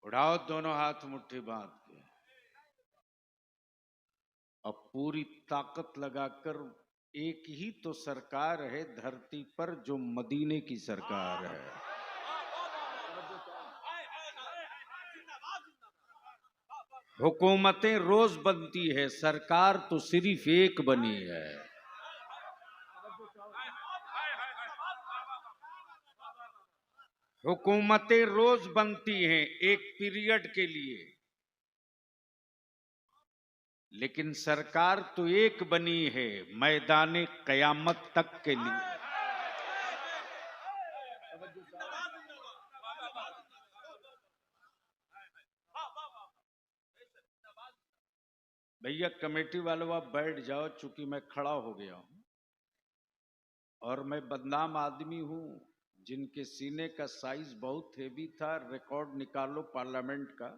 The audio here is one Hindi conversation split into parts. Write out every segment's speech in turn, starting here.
उठाओ दोनों हाथ मुट्ठी बांध के, अब पूरी ताकत लगाकर, एक ही तो सरकार है धरती पर जो मदीने की सरकार है। हुकूमतें रोज बनती है, सरकार तो सिर्फ एक बनी है। हुकूमतें रोज बनती हैं एक पीरियड के लिए, लेकिन सरकार तो एक बनी है मैदाने कयामत तक के लिए। भैया कमेटी वालों आप बैठ जाओ, चूंकि मैं खड़ा हो गया हूं और मैं बदनाम आदमी हूं। जिनके सीने का साइज बहुत हेवी था, रिकॉर्ड निकालो पार्लियामेंट का,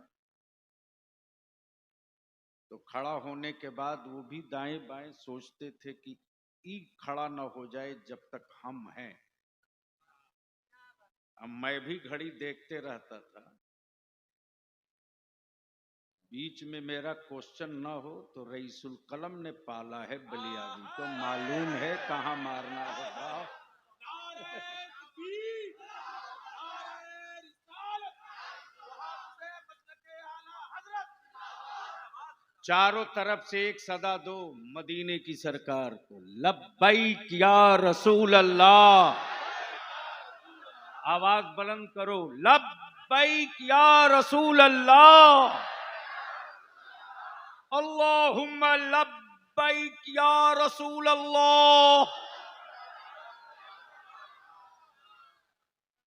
तो खड़ा होने के बाद वो भी दाएं बाएं सोचते थे कि ई खड़ा ना हो जाए जब तक हम हैं। अब मैं भी घड़ी देखते रहता था, बीच में मेरा क्वेश्चन ना हो तो रईसुल कलम ने पाला है बलियावी को, मालूम है कहां मारना है बाप। चारों तरफ से एक सदा दो मदीने की सरकार को, लब्बैक या रसूल अल्लाह। आवाज बुलंद करो, लब्बैक या रसूल अल्लाह, अल्लाहुम्मा लब्बैक या रसूल अल्लाह।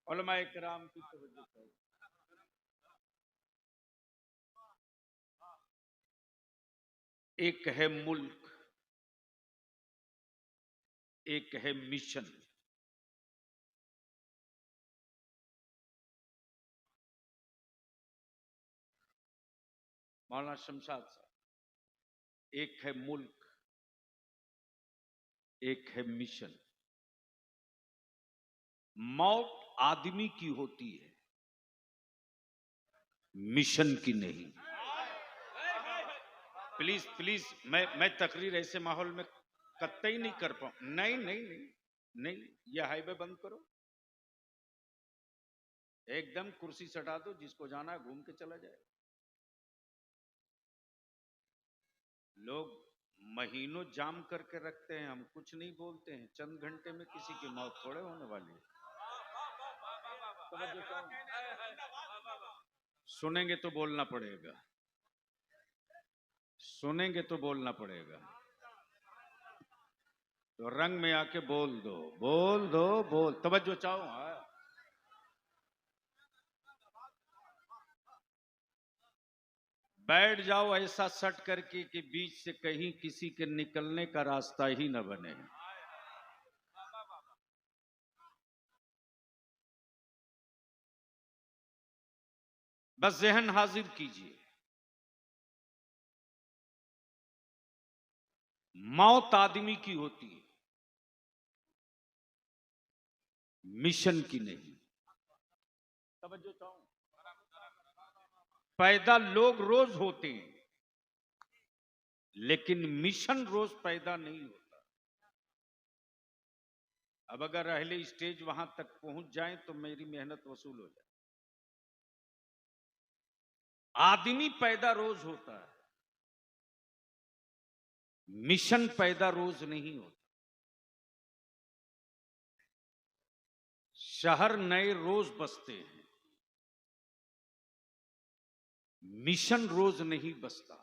उलमाए किराम की तवज्जो करो। एक है मुल्क, एक है मिशन। मौलाना शमशाद साहब, एक है मुल्क, एक है मिशन। मौत आदमी की होती है, मिशन की नहीं। प्लीज प्लीज, मैं तकरीर ऐसे माहौल में कतई नहीं कर पाऊं। नहीं नहीं नहीं नहीं, यह हाईवे बंद करो, एकदम कुर्सी सटा दो, जिसको जाना है घूम के चला जाए। लोग महीनों जाम करके रखते हैं, हम कुछ नहीं बोलते हैं, चंद घंटे में किसी की मौत थोड़े होने वाली है। सुनेंगे तो बोलना पड़ेगा, सुनेंगे तो बोलना पड़ेगा, तो रंग में आके बोल दो, बोल दो, बोल, तवज्जो चाहो। हाँ, बैठ जाओ ऐसा सट करके कि बीच से कहीं किसी के निकलने का रास्ता ही न बने। बस जहन हाजिर कीजिए, मौत आदमी की होती है, मिशन की नहीं। तवज्जो चाहो। पैदा लोग रोज होते हैं, लेकिन मिशन रोज पैदा नहीं होता। अब अगर अहले स्टेज वहां तक पहुंच जाए तो मेरी मेहनत वसूल हो जाए। आदमी पैदा रोज होता है, मिशन पैदा रोज नहीं होता। शहर नए रोज बसते हैं, मिशन रोज नहीं बसता।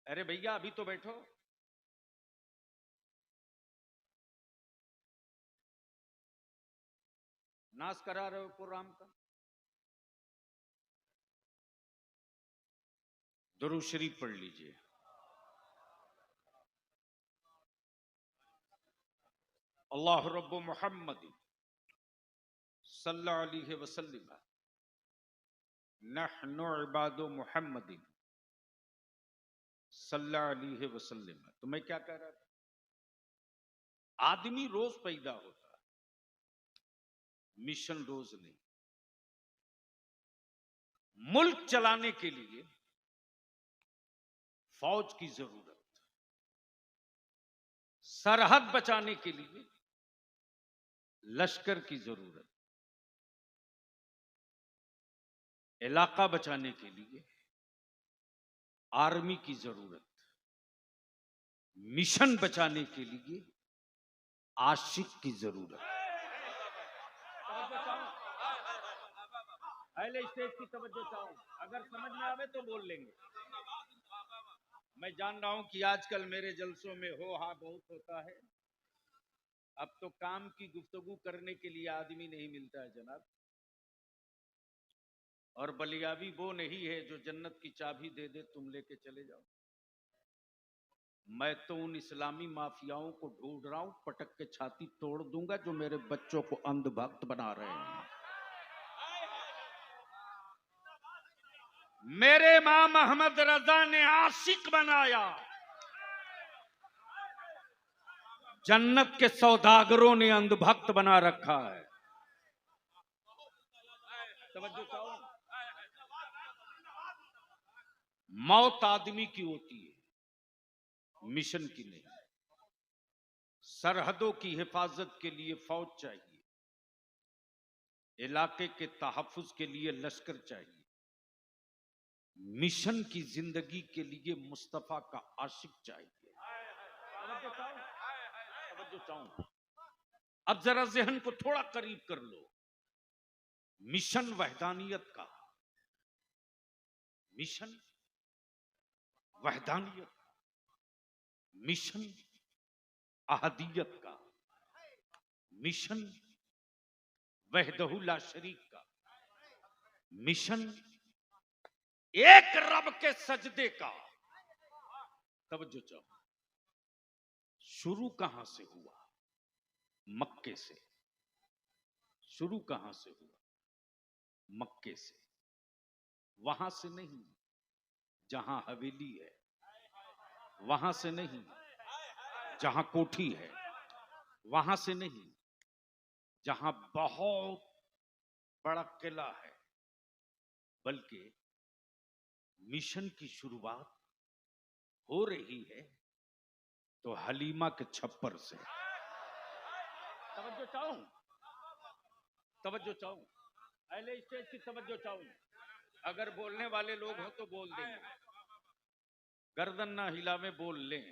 अरे भैया अभी तो बैठो। नाश करा रहे हो कुरान का। दुरूद शरीफ पढ़ लीजिए। अल्लाह रब्बु मुहम्मद सल्लल्लाहु अलैहि वसल्लम नहनु इबादु मुहम्मदिन सल्लल्लाहु अलैहि वसल्लम। तो मैं क्या कह रहा था, आदमी रोज पैदा होता है, मिशन रोज नहीं। मुल्क चलाने के लिए फौज की जरूरत, सरहद बचाने के लिए लश्कर की जरूरत, इलाका बचाने के लिए आर्मी की जरूरत, मिशन बचाने के लिए आशिक की जरूरत। पहले स्टेज की तवज्जो चाहूं, अगर समझ में आवे तो बोल लेंगे। मैं जान रहा हूं कि आजकल मेरे जलसों में हो हा बहुत होता है। अब तो काम की गुफ्तगू करने के लिए आदमी नहीं मिलता है जनाब। और बलियाबी वो नहीं है जो जन्नत की चाबी दे दे तुम लेके चले जाओ। मैं तो उन इस्लामी माफियाओं को ढूंढ रहा हूं, पटक के छाती तोड़ दूंगा जो मेरे बच्चों को अंधभक्त बना रहे हैं। मेरे इमाम मोहम्मद रजा ने आशिक बनाया, जन्नत के सौदागरों ने अंधभक्त बना रखा है। तवज्जो चाहो, मौत आदमी की होती है, मिशन की नहीं। सरहदों की हिफाजत के लिए फौज चाहिए, इलाके के तहफ्फुज के लिए लश्कर चाहिए, मिशन की जिंदगी के लिए मुस्तफा का आशिक चाहिए। तवज्जो चाहूं, अब जरा जहन को थोड़ा करीब कर लो। मिशन वहदानियत का, मिशन वहदानियत का, मिशन अहदियत का, मिशन वहदहु ला शरीक का, मिशन एक रब के सजदे का। तवज्जो चाहो, शुरू कहां से हुआ? मक्के से। शुरू कहां से हुआ? मक्के से। वहां से नहीं जहां हवेली है, वहां से नहीं जहां कोठी है, वहां से नहीं जहां बहुत बड़ा किला है, बल्कि मिशन की शुरुआत हो रही है तो हलीमा के छप्पर से। तवज्जो चाहूं, तवज्जो चाहूं, पहले स्टेज की तवज्जो चाहूं। अगर बोलने वाले लोग हो तो बोल देंगे, गर्दन ना हिलावे बोल लें।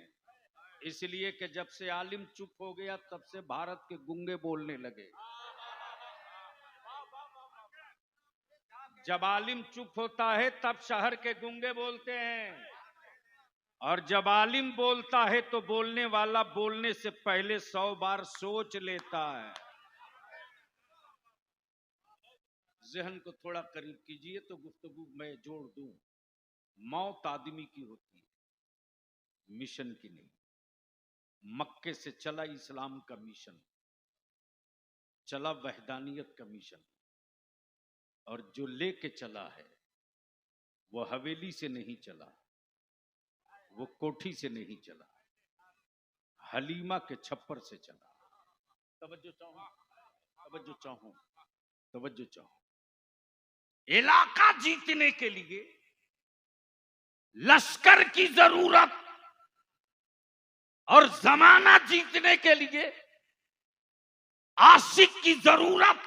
इसलिए कि जब से आलिम चुप हो गया तब से भारत के गूंगे बोलने लगे। जब आलिम चुप होता है तब शहर के गूंगे बोलते हैं, और जब आलिम बोलता है तो बोलने वाला बोलने से पहले 100 बार सोच लेता है। जहन को थोड़ा करीब कीजिए तो गुफ्तगू मैं जोड़ दूं। मौत आदमी की होती है, मिशन की नहीं। मक्के से चला इस्लाम का मिशन, चला वहदानियत का मिशन, और जो लेके चला है वो हवेली से नहीं चला, वो कोठी से नहीं चला, हलीमा के छप्पर से चला। तवज्जो चाहूं, तवज्जो चाहूं, तवज्जो चाहूं। इलाका जीतने के लिए लश्कर की जरूरत और जमाना जीतने के लिए आशिक की जरूरत।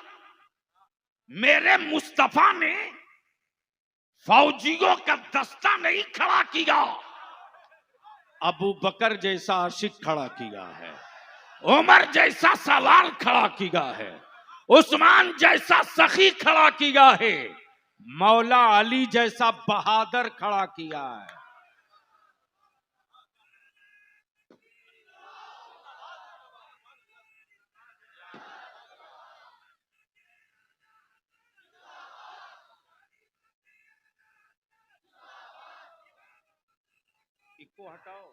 मेरे मुस्तफा ने फौजियों का दस्ता नहीं खड़ा किया, अबू बकर जैसा आशिक खड़ा किया है, उमर जैसा सवाल खड़ा किया है, उस्मान जैसा सखी खड़ा किया है, मौला अली जैसा बहादुर खड़ा किया है। इको हटाओ।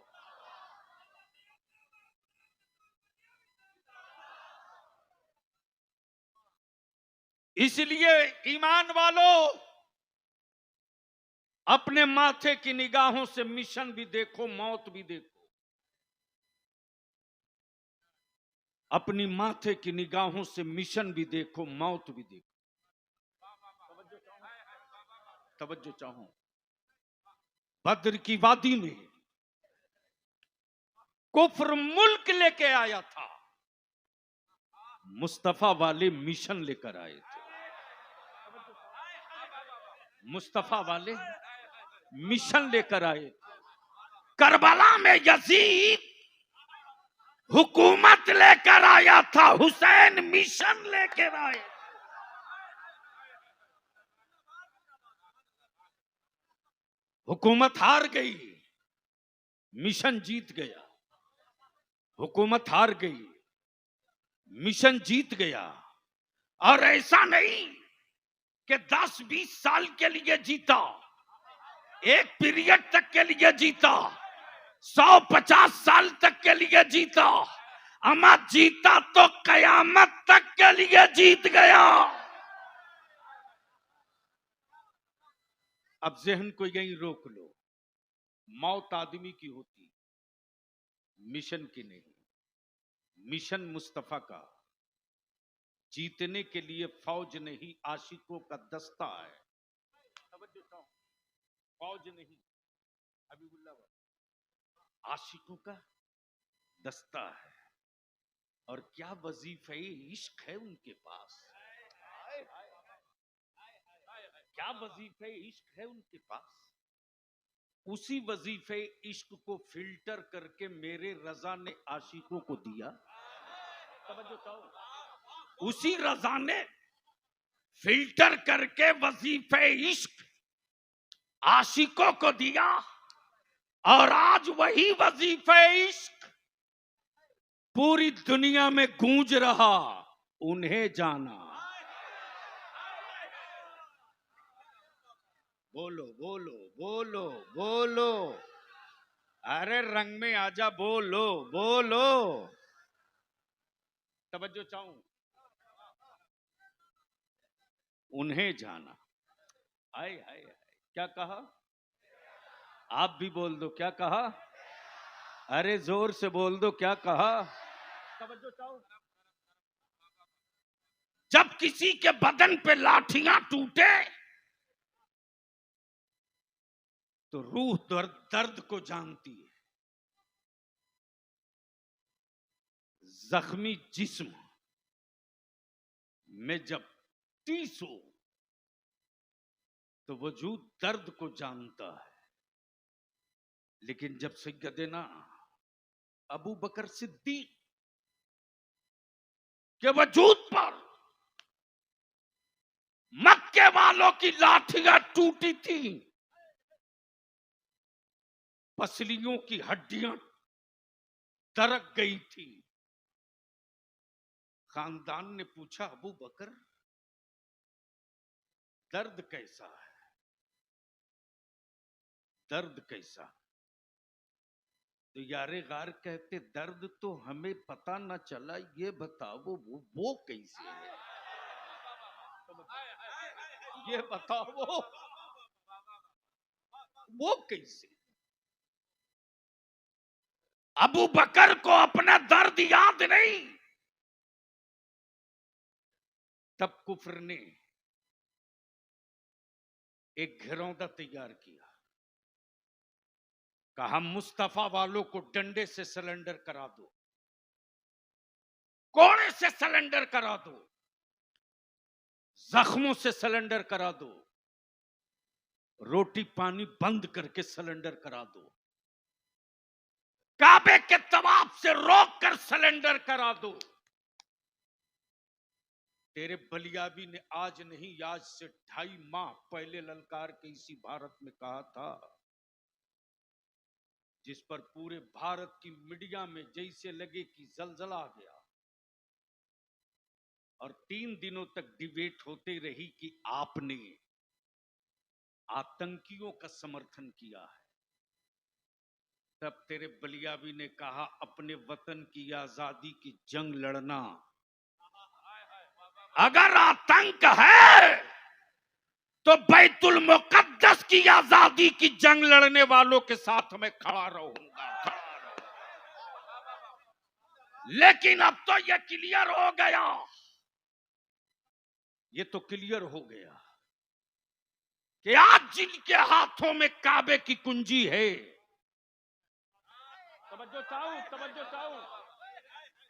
इसलिए ईमान वालों, अपने माथे की निगाहों से मिशन भी देखो, मौत भी देखो। अपनी माथे की निगाहों से मिशन भी देखो, मौत भी देखो। तवज्जो चाहूं, बद्र की वादी में कुफ्र मुल्क लेके आया था, मुस्तफा वाले मिशन लेकर आए थे। मुस्तफा वाले मिशन लेकर आए। करबला में यजीद हुकूमत लेकर आया था, हुसैन मिशन लेकर आए। हुकूमत हार गई, मिशन जीत गया। हुकूमत हार गई, मिशन जीत गया। और ऐसा नहीं कि 10-20 साल के लिए जीता, एक पीरियड तक के लिए जीता, 150 साल तक के लिए जीता, अमा जीता तो कयामत तक के लिए जीत गया। अब जहन को यहीं रोक लो, मौत आदमी की होती, मिशन की नहीं। मिशन मुस्तफा का, जीतने के लिए फौज नहीं आशिकों का दस्ता है। फौज नहीं, हबीबुल्लाह, आशिकों का दस्ता है। और क्या वजीफे इश्क है उनके पास, क्या वजीफे इश्क है उनके पास। उसी वजीफे इश्क को फिल्टर करके मेरे रजा ने आशिकों को दिया। उसी रजा ने फिल्टर करके वजीफे इश्क आशिकों को दिया, और आज वही वजीफे इश्क पूरी दुनिया में गूंज रहा, उन्हें जाना। बोलो बोलो बोलो बोलो, अरे रंग में आजा, बोलो बोलो। तवज्जो चाहूं, उन्हें जाना। हाय हाय हाय, क्या कहा? आप भी बोल दो, क्या कहा? अरे जोर से बोल दो, क्या कहा? तवज्जो चाहूं, जब किसी के बदन पे लाठियां टूटे तो रूह दर्द को जानती है। जख्मी जिस्म में जब टीस हो तो वजूद दर्द को जानता है। लेकिन जब सैयदना अबू बकर सिद्दीक के वजूद पर मक्के वालों की लाठियां टूटी थी, पसलियों की हड्डियां दरक गई थी, खानदान ने पूछा, अबू बकर दर्द कैसा है, दर्द कैसा? तो यारे गार कहते, दर्द तो हमें पता न चला, ये बताओ वो कैसे है, ये बताओ वो कैसे। अबू बकर को अपना दर्द याद नहीं। तब कुफ्र ने एक घिरौंदा तैयार किया, कहा मुस्तफा वालों को डंडे से सरेंडर करा दो, कोड़े से सरेंडर करा दो, जख्मों से सरेंडर करा दो, रोटी पानी बंद करके सरेंडर करा दो, काबे के तवाफ से रोक कर सरेंडर करा दो। तेरे बलियाबी ने आज नहीं, आज से 2.5 माह पहले ललकार के इसी भारत में कहा था, जिस पर पूरे भारत की मीडिया में जैसे लगे कि जलजला आ गया, और 3 दिनों तक डिबेट होती रही कि आपने आतंकियों का समर्थन किया है। तब तेरे बलियाबी ने कहा, अपने वतन की आजादी की जंग लड़ना, अगर आतंक है तो बैतुल मुकद्दस की आजादी की जंग लड़ने वालों के साथ मैं खड़ा रहूंगा। लेकिन अब तो यह क्लियर हो गया, ये तो क्लियर हो गया कि आज जिनके हाथों में काबे की कुंजी है, तवज्जो चाहूं,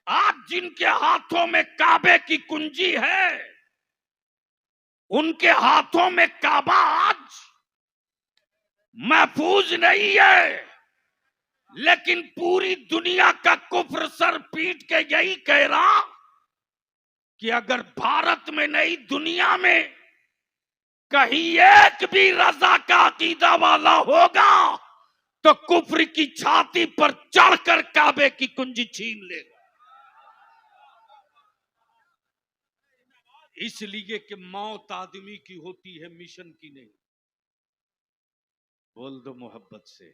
आज जिनके हाथों में काबे की कुंजी है, उनके हाथों में काबा आज महफूज नहीं है, लेकिन पूरी दुनिया का कुफ्र सर पीट के यही कह रहा कि अगर भारत में नहीं दुनिया में कहीं एक भी रजा का अकीदा वाला होगा तो कुफ्र की छाती पर चढ़कर काबे की कुंजी छीन लेगा। इसलिए कि मौत आदमी की होती है, मिशन की नहीं। बोल दो मोहब्बत से,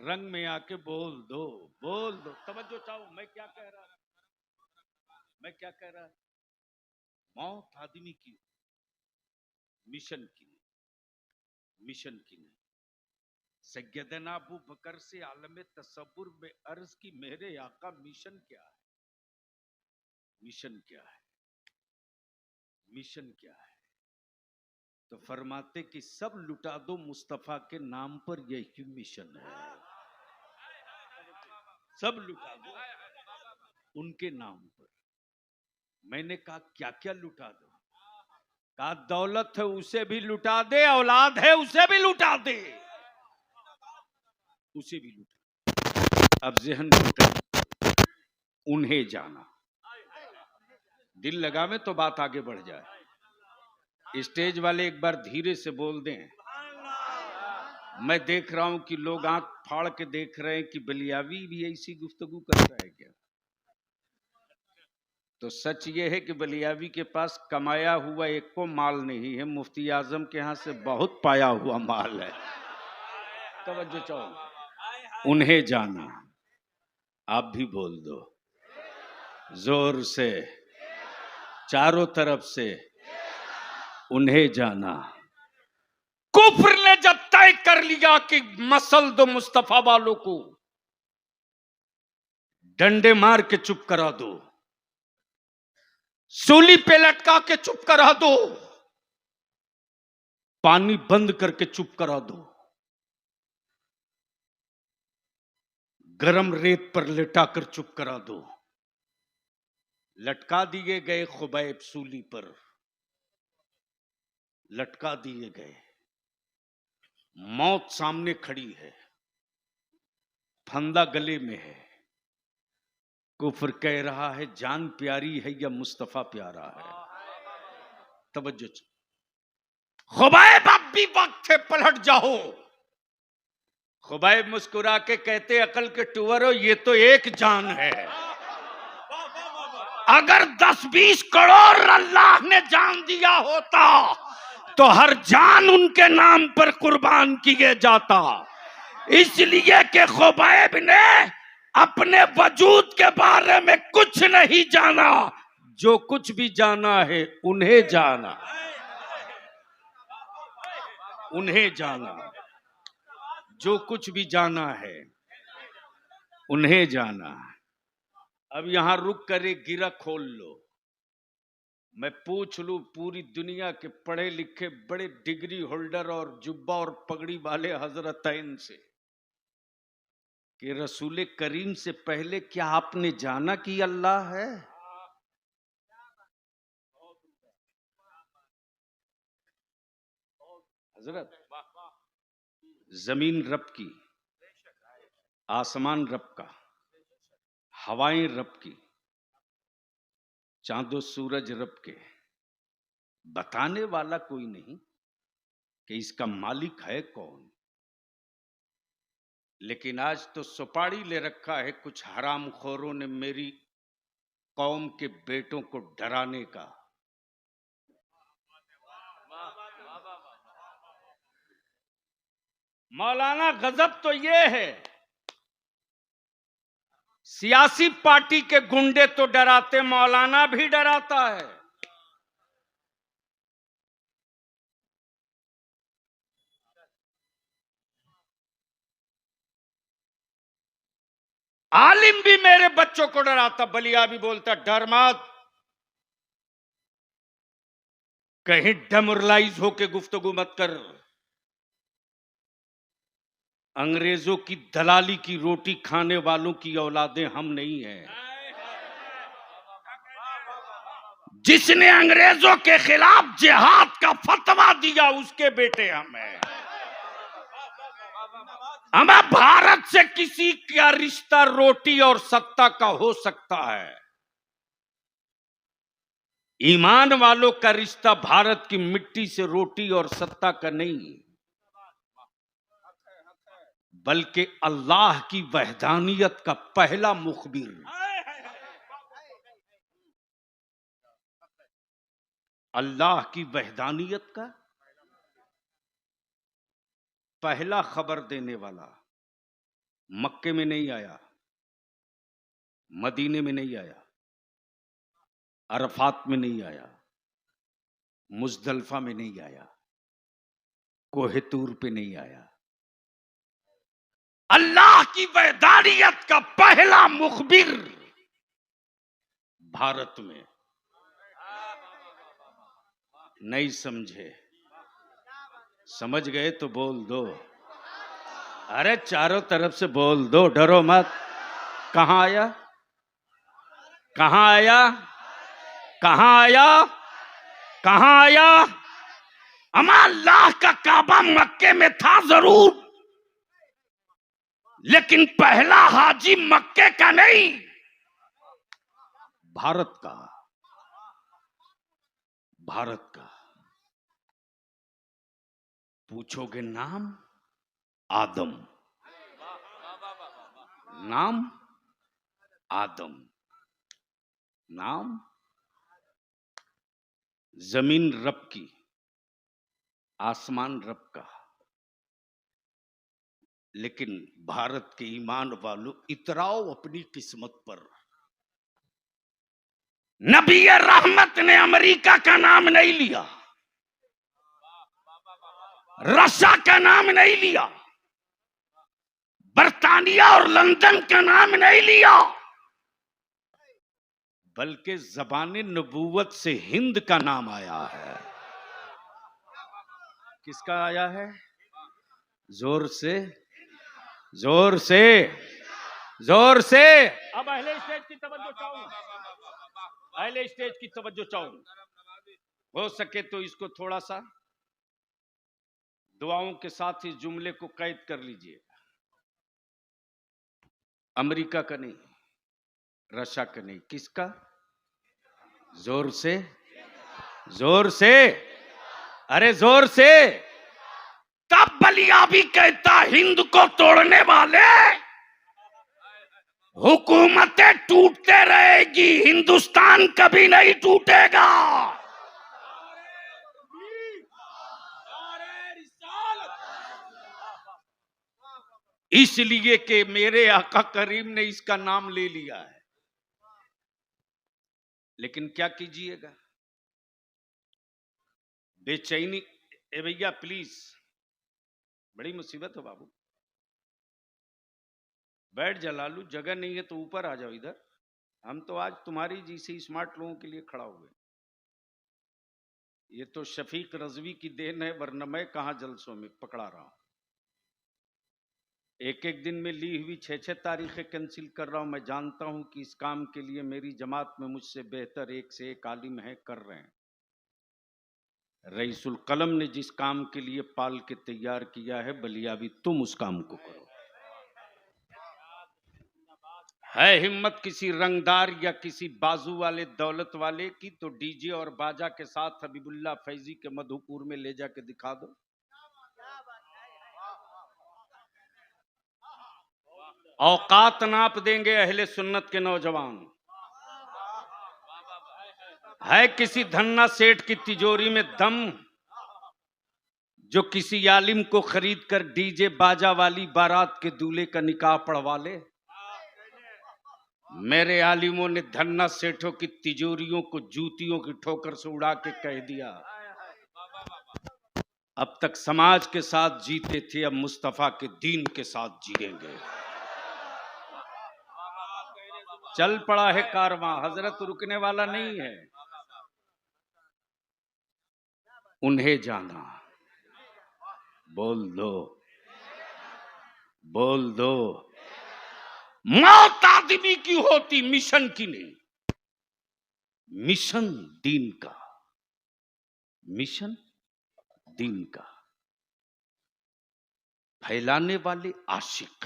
रंग में आके बोल दो, बोल दो। तवज्जो चाहो, मैं क्या कह रहा, मौत आदमी की, मिशन की नहीं। सैयदना अबू बकर से आलम तसव्वुर में अर्ज की, मेरे आका मिशन क्या है? तो फरमाते कि सब लुटा दो मुस्तफा के नाम पर, यही मिशन है। सब लुटा दो उनके नाम पर। मैंने कहा क्या क्या लुटा दो? कहा दौलत है उसे भी लुटा दे, औलाद है उसे भी लुटा दे, उसे भी लुटा। अब ज़हन लुटा, उन्हें जाना। दिल लगावे तो बात आगे बढ़ जाए। स्टेज वाले एक बार धीरे से बोल दें। मैं देख रहा हूं कि लोग आंख फाड़ के देख रहे हैं कि बलियावी भी ऐसी गुफ्तगू कर रहा है क्या? तो सच ये है कि बलियावी के पास कमाया हुआ एक को माल नहीं है, मुफ्ती आजम के यहां से बहुत पाया हुआ माल है। तवज्जो चाहो, उन्हें जाना। आप भी बोल दो जोर से, चारों तरफ से, उन्हें जाना। कुफ्र ने जब तय कर लिया कि मसल दो मुस्तफा वालों को, डंडे मार के चुप करा दो, सूली पे लटका के चुप करा दो, पानी बंद करके चुप करा दो, गरम रेत पर लिटाकर चुप करा दो। लटका दिए गए खुबैब, सूली पर लटका दिए गए। मौत सामने खड़ी है, फंदा गले में है। कुफ्र कह रहा है जान प्यारी है या मुस्तफा प्यारा है। तवज्जो, खुबैब अब भी वक्त है पलट जाओ। खुबैब मुस्कुरा के कहते अकल के टूवर हो, ये तो एक जान है। अगर 10-20 करोड़ अल्लाह ने जान दिया होता तो हर जान उनके नाम पर कुर्बान किए जाता। इसलिए कि खुबैब ने अपने वजूद के बारे में कुछ नहीं जाना, जो कुछ भी जाना है उन्हें जाना, उन्हें जाना। जो कुछ भी जाना है उन्हें जाना। अब यहां रुक कर एक गिरा खोल लो। मैं पूछ लूं पूरी दुनिया के पढ़े लिखे बड़े डिग्री होल्डर और जुब्बा और पगड़ी वाले हजरतैन से कि रसूल करीम से पहले क्या आपने जाना कि अल्लाह है? हजरत, जमीन रब की, आसमान रब का, हवाएं रब की, चांदो सूरज रब के। बताने वाला कोई नहीं कि इसका मालिक है कौन। लेकिन आज तो सुपाड़ी ले रखा है कुछ हराम खोरों ने मेरी कौम के बेटों को डराने का। मौलाना गजब तो ये है, सियासी पार्टी के गुंडे तो डराते, मौलाना भी डराता है। आलिम भी मेरे बच्चों को डराता, बलिया भी बोलता डर मत, कहीं डेमोरलाइज होके गुफ्तगू मत कर। अंग्रेजों की दलाली की रोटी खाने वालों की औलादें हम नहीं हैं। जिसने अंग्रेजों के खिलाफ जिहाद का फतवा दिया उसके बेटे हम हैं। हमें भारत से किसी का रिश्ता रोटी और सत्ता का हो सकता है, ईमान वालों का रिश्ता भारत की मिट्टी से रोटी और सत्ता का नहीं, बल्कि अल्लाह की वहदानियत का पहला मुखबिर, अल्लाह की वहदानियत का पहला खबर देने वाला मक्के में नहीं आया, मदीने में नहीं आया, अरफात में नहीं आया, मुजदलफा में नहीं आया, कोहे तूर पे नहीं आया। अल्लाह की वहदानियत का पहला मुखबिर भारत में। नहीं समझे, समझ गए तो बोल दो। अरे चारों तरफ से बोल दो, डरो मत। कहां आया, कहां आया, कहां आया, कहां आया? हमारा अल्लाह का काबा मक्के में था जरूर, लेकिन पहला हाजी मक्के का नहीं, भारत का, भारत का। पूछोगे नाम? आदम। नाम आदम। नाम जमीन रब की, आसमान रब का। लेकिन भारत के ईमान वालों, इतराओ अपनी किस्मत पर। नबी रहमत ने अमेरिका का नाम नहीं लिया, रशिया का नाम नहीं लिया, बर्तानिया और लंदन का नाम नहीं लिया, बल्कि ज़बान नबूवत से हिंद का नाम आया है। किसका आया है? जोर से, जोर से, जोर से। अब अहले स्टेज की तवज्जो चाहूं, अहले स्टेज की तवज्जो चाहूं। हो सके तो इसको थोड़ा सा दुआओं के साथ इस जुमले को कैद कर लीजिए। अमेरिका का नहीं, रशिया का नहीं, किसका? जोर से, जोर से, अरे जोर से। तब बलिया भी कहता हिंद को तोड़ने वाले, हुकूमतें टूटते रहेगी, हिंदुस्तान कभी नहीं टूटेगा। इसलिए कि मेरे आका करीम ने इसका नाम ले लिया है। लेकिन क्या कीजिएगा, बेचैनी। ए भैया प्लीज, बड़ी मुसीबत है बाबू। बैठ जलालू, जगह नहीं है तो ऊपर आ जाओ इधर। हम तो आज तुम्हारी जैसे स्मार्ट लोगों के लिए खड़ा हुए। ये तो शफीक रजवी की देन है, वरना मैं कहां जलसों में पकड़ा रहा हूं। एक एक दिन में ली हुई 6-6 तारीखें कैंसिल कर रहा हूं। मैं जानता हूं कि इस काम के लिए मेरी जमात में मुझसे बेहतर एक से एक आलिम है, कर रहे हैं। रईसुल कलम ने जिस काम के लिए पाल के तैयार किया है, बलियावी तुम उस काम को करो। है हिम्मत किसी रंगदार या किसी बाजू वाले दौलत वाले की, तो डीजे और बाजा के साथ हबीबुल्लाह फैजी के मधुपुर में ले जाके दिखा दो। औकात नाप देंगे अहले सुन्नत के नौजवान। है किसी धन्ना सेठ की तिजोरी में दम, जो किसी आलिम को खरीद कर डीजे बाजा वाली बारात के दूल्हे का निकाह पढ़वा ले? मेरे आलिमों ने धन्ना सेठों की तिजोरियों को जूतियों की ठोकर से उड़ा के कह दिया, अब तक समाज के साथ जीते थे, अब मुस्तफा के दीन के साथ जिएंगे। चल पड़ा है कारवां, हजरत रुकने वाला नहीं है। उन्हें जाना। बोल दो, बोल दो। मौत आदमी की होती, मिशन की नहीं। मिशन दीन का, मिशन दीन का। फैलाने वाले आशिक,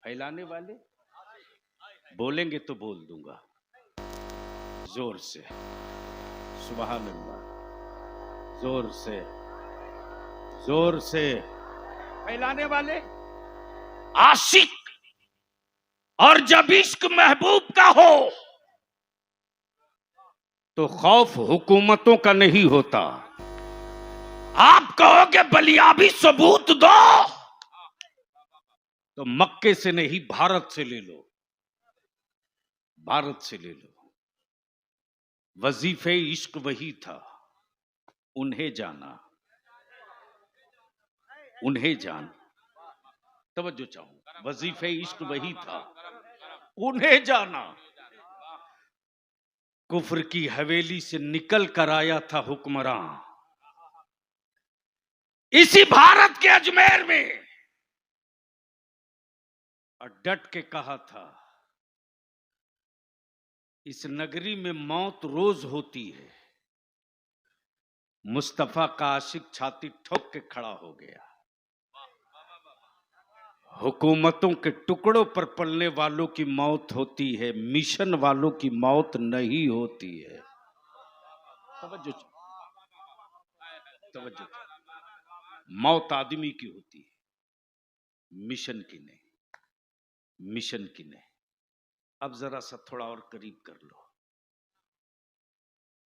फैलाने वाले, बोलेंगे तो बोल दूंगा जोर से, सुभान अल्लाह, जोर से, जोर से। फैलाने वाले आशिक। और जब इश्क महबूब का हो तो खौफ हुकूमतों का नहीं होता। आप कहोगे बलियाबी सबूत दो, तो मक्के से नहीं भारत से ले लो, भारत से ले लो। वजीफे इश्क वही था, उन्हें जाना, उन्हें जान। तवज्जो चाहूं, वजीफे इश्क वही था, उन्हें जाना। कुफ्र की हवेली से निकल कर आया था हुक्मरान, इसी भारत के अजमेर में, और डट के कहा था इस नगरी में मौत रोज होती है। मुस्तफा का आशिक छाती ठोक के खड़ा हो गया। हुकूमतों के टुकड़ों पर पलने वालों की मौत होती है, मिशन वालों की मौत नहीं होती है। तवज्जो, तवज्जो। मौत आदमी की होती है, मिशन की नहीं, मिशन की नहीं। अब जरा सा थोड़ा और करीब कर लो।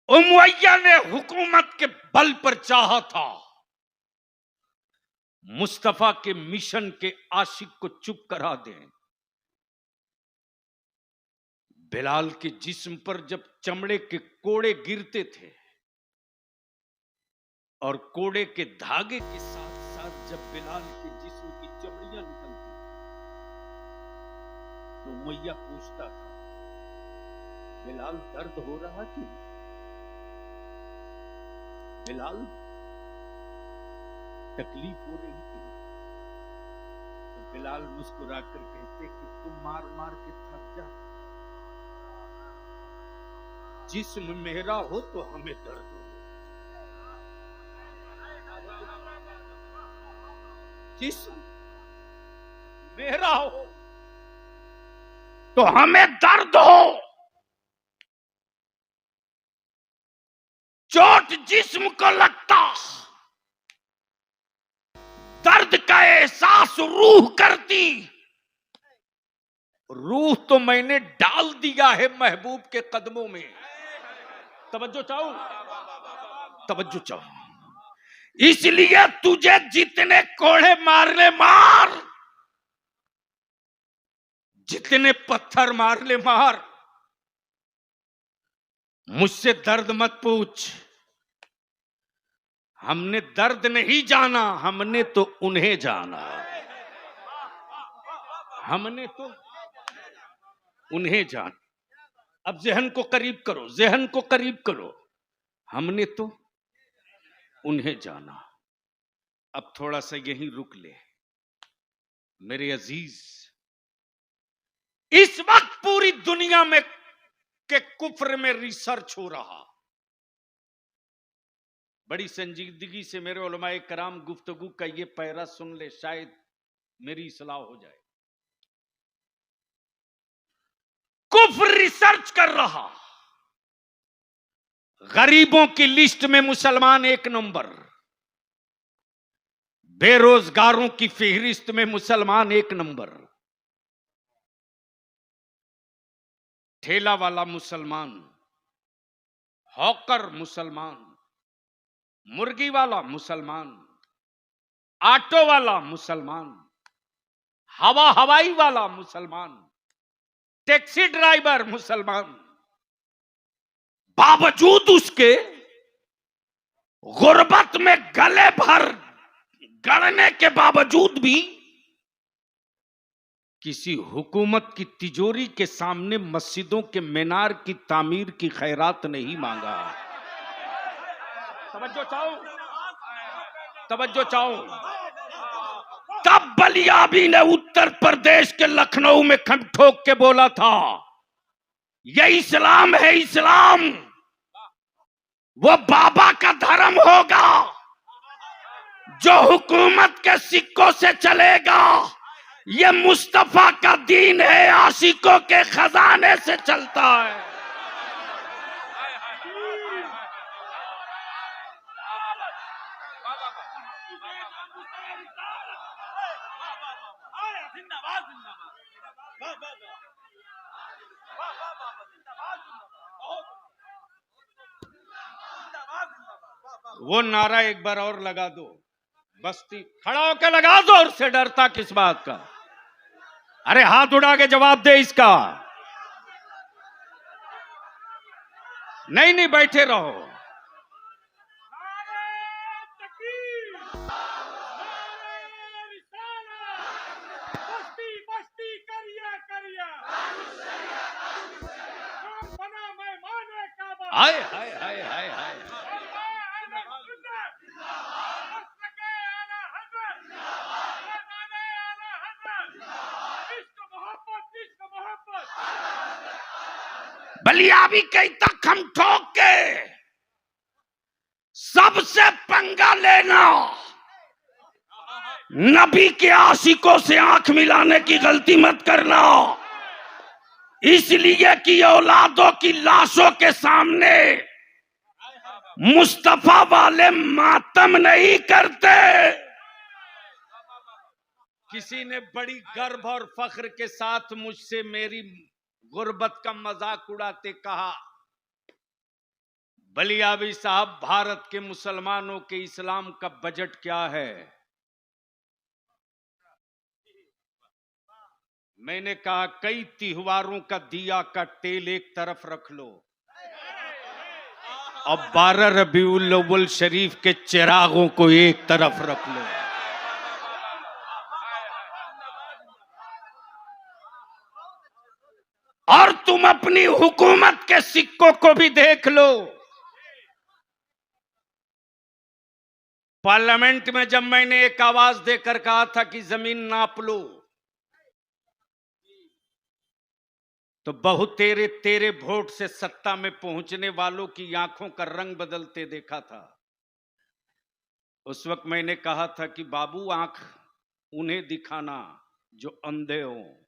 उमैया ने हुकूमत के बल पर चाहा था मुस्तफा के मिशन के आशिक को चुप करा दें। बिलाल के जिस्म पर जब चमड़े के कोड़े गिरते थे और कोड़े के धागे के साथ साथ जब बिलाल के जिस्म की चमड़ियां निकलती तो उमैया पूछता था, बिलाल दर्द हो रहा कि बिलाल तकलीफ हो रही थी? तो बिलाल मुस्कुराकर कहते कि तुम मार मार के थक जा, जिस्म मेरा हो तो हमें दर्द हो। जिस्म मेरा हो तो हमें दर्द हो। चोट जिस्म को लगता, दर्द का एहसास रूह करती। रूह तो मैंने डाल दिया है महबूब के कदमों में। तवज्जो चाहो, तवज्जो चाहो। इसलिए तुझे जितने कोड़े मार ले मार, जितने पत्थर मार ले मार, मुझसे दर्द मत पूछ। हमने दर्द नहीं जाना, हमने तो उन्हें जाना। हमने तो उन्हें जाना। अब ज़हन को करीब करो, ज़हन को करीब करो। हमने तो उन्हें जाना। अब थोड़ा सा यहीं रुक ले मेरे अजीज। इस वक्त पूरी दुनिया में के कुफ्र में रिसर्च हो रहा। बड़ी संजीदगी से मेरे उलमाए कराम गुफ्तगू का ये पैरा सुन ले, शायद मेरी इस्लाह हो जाए। कुफ्र रिसर्च कर रहा। गरीबों की लिस्ट में मुसलमान 1 नंबर, बेरोजगारों की फेहरिस्त में मुसलमान 1 नंबर, ठेला वाला मुसलमान, हॉकर मुसलमान, मुर्गी वाला मुसलमान, ऑटो वाला मुसलमान, हवाई वाला मुसलमान, टैक्सी ड्राइवर मुसलमान। बावजूद उसके गुर्बत में गले भर गड़ने के बावजूद भी किसी हुकूमत की तिजोरी के सामने मस्जिदों के मीनार की तामीर की खैरात नहीं मांगा। तवज्जो चाहूं। तब बलियाबी ने उत्तर प्रदेश के लखनऊ में खम ठोक के बोला था, ये इस्लाम है इस्लाम, वो बाबा का धर्म होगा जो हुकूमत के सिक्कों से चलेगा, ये मुस्तफा का दीन है आशिकों के खजाने से चलता है। वो नारा एक बार और लगा दो, बस्ती खड़ा होकर लगा दो, और से डरता किस बात का? अरे हाथ उड़ा के जवाब दे इसका। नहीं बैठे रहो। हाय हाय हाय हाय हाय। बलियाबी कहीं तक हम ठोक के सबसे पंगा लेना, नबी के आशिकों से आंख मिलाने की गलती मत करना, इसलिए कि औलादों की लाशों के सामने मुस्तफा वाले मातम नहीं करते। किसी ने बड़ी गर्व और फख्र के साथ मुझसे मेरी गुर्बत का मजाक उड़ाते कहा, बलियाबी साहब, भारत के मुसलमानों के इस्लाम का बजट क्या है? मैंने कहा, कई त्योहारों का दिया का तेल एक तरफ रख लो, अब 12 रबीउल अव्वल शरीफ के चिरागों को एक तरफ रख लो। और तुम अपनी हुकूमत के सिक्कों को भी देख लो। पार्लियामेंट में जब मैंने एक आवाज देकर कहा था कि जमीन नाप लो, तो बहुत तेरे वोट से सत्ता में पहुंचने वालों की आंखों का रंग बदलते देखा था। उस वक्त मैंने कहा था कि बाबू, आंख उन्हें दिखाना जो अंधे हो।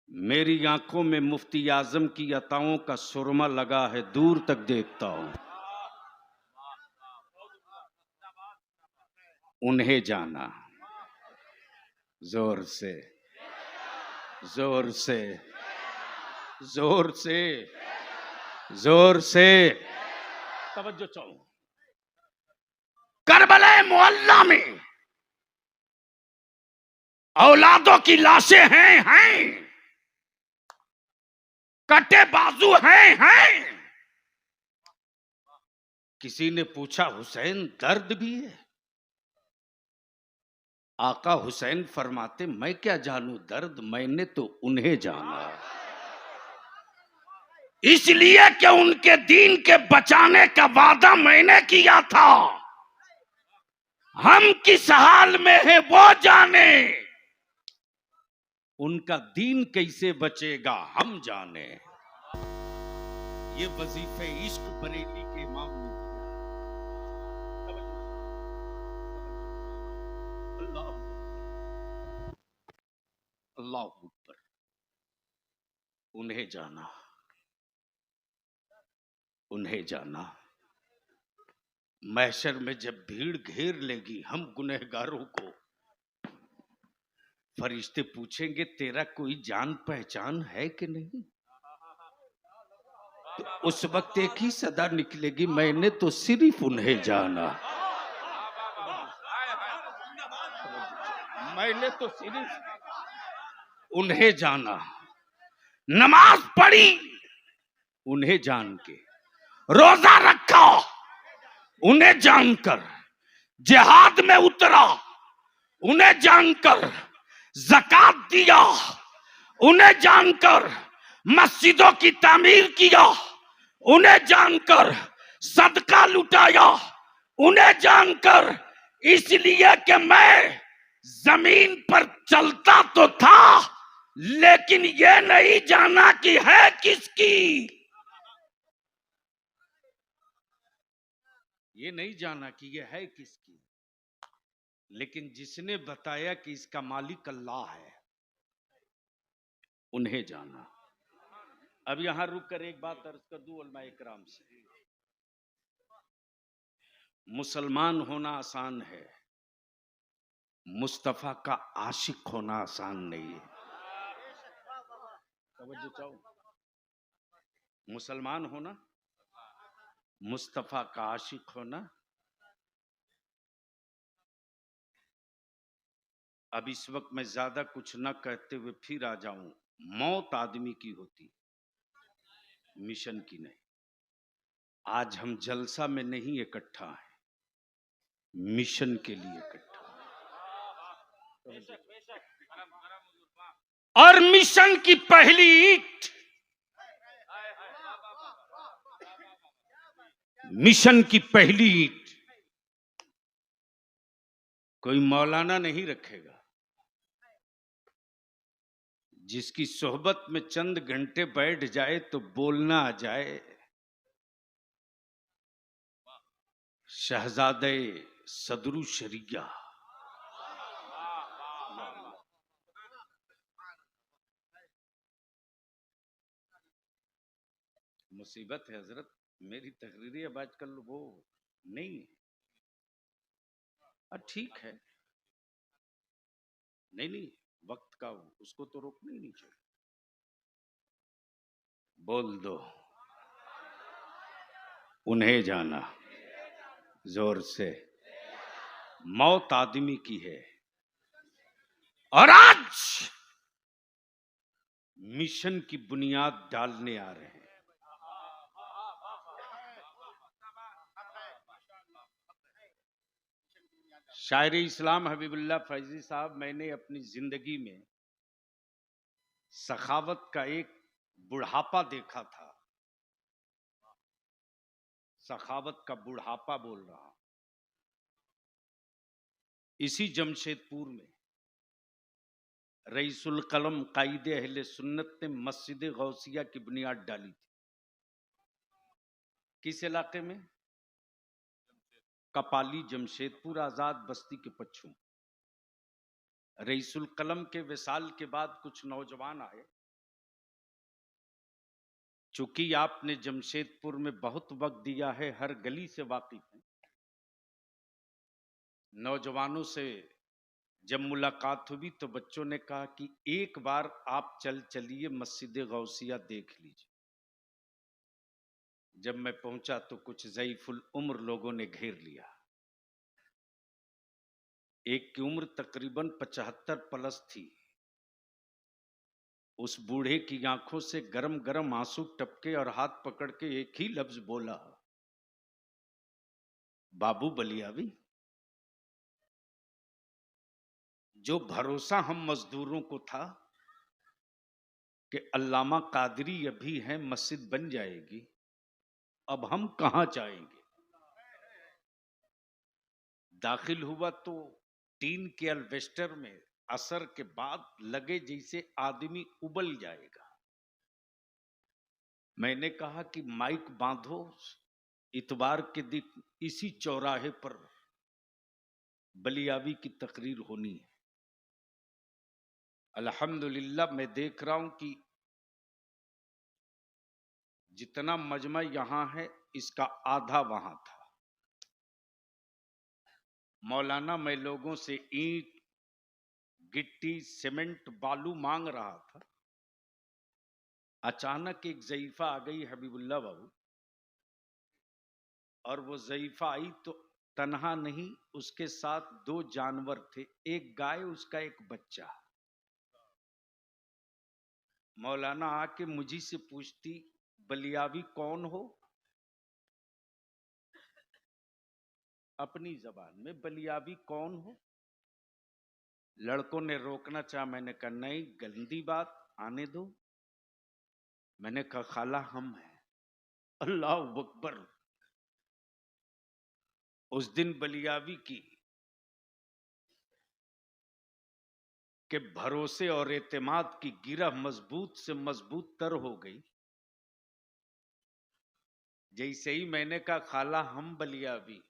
मेरी आंखों में मुफ्ती आजम की अताओं का सुरमा लगा है, दूर तक देखता हूं। उन्हें जाना। जोर से जोर से जोर से जोर से तवज्जो चाहूं। करबला मोहल्ला में औलादों की लाशें हैं, कटे बाजू हैं। किसी ने पूछा, हुसैन दर्द भी है? आका हुसैन फरमाते, मैं क्या जानूं दर्द, मैंने तो उन्हें जाना। इसलिए कि उनके दीन के बचाने का वादा मैंने किया था। हम किस हाल में है वो जाने, उनका दीन कैसे बचेगा हम जाने। ये वजीफे इश्क बरेली के इमाम ने दिया। अल्लाह ऊपर। उन्हें जाना, उन्हें जाना। महशर में जब भीड़ घेर लेगी हम गुनहगारों को, फरिश्ते पूछेंगे, तेरा कोई जान पहचान है कि नहीं? तो उस वक्त एक ही सदा निकलेगी, मैंने तो सिर्फ उन्हें जाना। मैंने तो सिर्फ उन्हें जाना। नमाज पढ़ी उन्हें जान के, रोजा रखा उन्हें जानकर, जिहाद में उतरा उन्हें जानकर, ज़कात दिया उन्हें जानकर, मस्जिदों की तामीर किया उन्हें जानकर, सदका लुटाया उन्हें जानकर, इसलिए कि मैं जमीन पर चलता तो था लेकिन ये नहीं जाना कि है किसकी। ये नहीं जाना कि ये है किसकी, लेकिन जिसने बताया कि इसका मालिक अल्लाह है, उन्हें जाना। अब यहां रुक कर एक बात अर्ज कर दूं उलमा इकराम से, मुसलमान होना आसान है, मुस्तफा का आशिक होना आसान नहीं है। तवज्जो चाहो, मुसलमान होना, मुस्तफा का आशिक होना। अब इस वक्त मैं ज्यादा कुछ न कहते हुए फिर आ जाऊं, मौत आदमी की होती, मिशन की नहीं। आज हम जलसा में नहीं इकट्ठा हैं, मिशन के लिए इकट्ठा। और मिशन की पहली ईंट, मिशन की पहली ईंट कोई मौलाना नहीं रखेगा, जिसकी सोहबत में चंद घंटे बैठ जाए तो बोलना आ जाए, शहजादे सदरू शरिया। मुसीबत है हजरत, मेरी तकरीरें अब आजकल वो नहीं है। ठीक है, नहीं वक्त का उसको तो रोकना ही नहीं चाहिए। बोल दो उन्हें जाना जोर से, मौत आदमी की है। और आज मिशन की बुनियाद डालने आ रहे हैं। शायर इस्लाम हबीबुल्लाह फैजी साहब, मैंने अपनी जिंदगी में सखावत का एक बुढ़ापा देखा था। सखावत का बुढ़ापा बोल रहा हूं, इसी जमशेदपुर में रईसुल कलम कायदे अहले सुन्नत ने मस्जिद गौसिया की बुनियाद डाली थी। किस इलाके में? कपाली, जमशेदपुर आजाद बस्ती के पश्चिम। रईसुल कलम के विसाल के बाद कुछ नौजवान आए। चूंकि आपने जमशेदपुर में बहुत वक्त दिया है, हर गली से वाकिफ हैं, नौजवानों से जब मुलाकात हुई तो बच्चों ने कहा कि एक बार आप चलिए मस्जिद गौसिया देख लीजिए। जब मैं पहुंचा तो कुछ ज़ईफुल उम्र लोगों ने घेर लिया। एक की उम्र तकरीबन 75 प्लस थी। उस बूढ़े की आंखों से गरम गरम आंसू टपके और हाथ पकड़ के एक ही लफ्ज बोला, बाबू बलियावी। जो भरोसा हम मजदूरों को था कि अल्लामा कादरी अभी हैं, मस्जिद बन जाएगी, अब हम कहां जाएंगे। दाखिल हुआ तो टीन के अल्वेस्टर में असर के बाद लगे जैसे आदमी उबल जाएगा। मैंने कहा कि माइक बांधो, इतवार के दिन इसी चौराहे पर बलियावी की तकरीर होनी है। अल्हम्दुलिल्लाह मैं देख रहा हूं कि जितना मजमा यहां है इसका आधा वहां था। मौलाना, मैं लोगों से ईंट, गिट्टी, सीमेंट, बालू मांग रहा था। अचानक एक ज़ईफा आ गई हबीबुल्लाह बाबू, और वो ज़ईफा आई तो तन्हा नहीं, उसके साथ 2 जानवर थे, एक गाय, उसका एक बच्चा। मौलाना आके मुझी से पूछती, बलियावी कौन हो? अपनी जबान में, बलियावी कौन हो? लड़कों ने रोकना चाहा, मैंने कहा नहीं, गंदी बात, आने दो। मैंने कहा खाला हम हैं। अल्लाह अकबर। उस दिन बलियावी की कि भरोसे और एतमाद की गिरह मजबूत से मजबूत तर हो गई। जैसे ही मैंने कहा खाला हम बलियावी,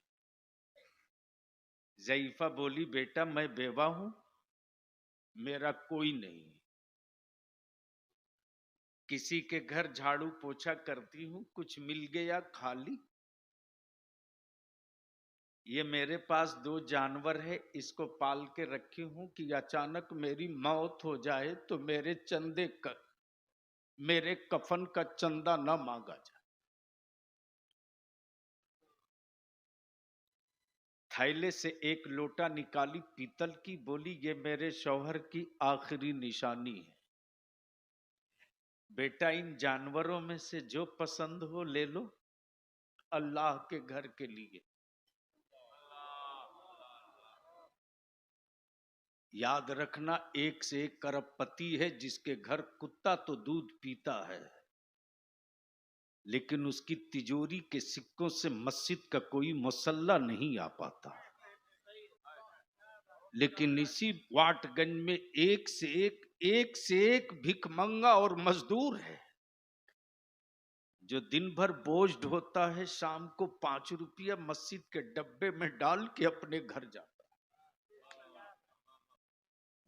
ज़ईफा बोली बेटा मैं बेवा हूं, मेरा कोई नहीं, किसी के घर झाड़ू पोछा करती हूं, कुछ मिल गया खाली। ये मेरे पास 2 जानवर है, इसको पाल के रखी हूं कि अचानक मेरी मौत हो जाए तो मेरे चंदे का, मेरे कफन का चंदा ना मांगा जाए। थैले से एक लोटा निकाली पीतल की, बोली ये मेरे शौहर की आखिरी निशानी है, बेटा इन जानवरों में से जो पसंद हो ले लो, अल्लाह के घर के लिए। याद रखना, एक से एक करोड़पति है जिसके घर कुत्ता तो दूध पीता है, लेकिन उसकी तिजोरी के सिक्कों से मस्जिद का कोई मुसल्ला नहीं आ पाता। लेकिन इसी वाटगंज में एक से एक भिखमंगा और मजदूर है जो दिन भर बोझ ढोता है, शाम को 5 रुपया मस्जिद के डब्बे में डाल के अपने घर जाता।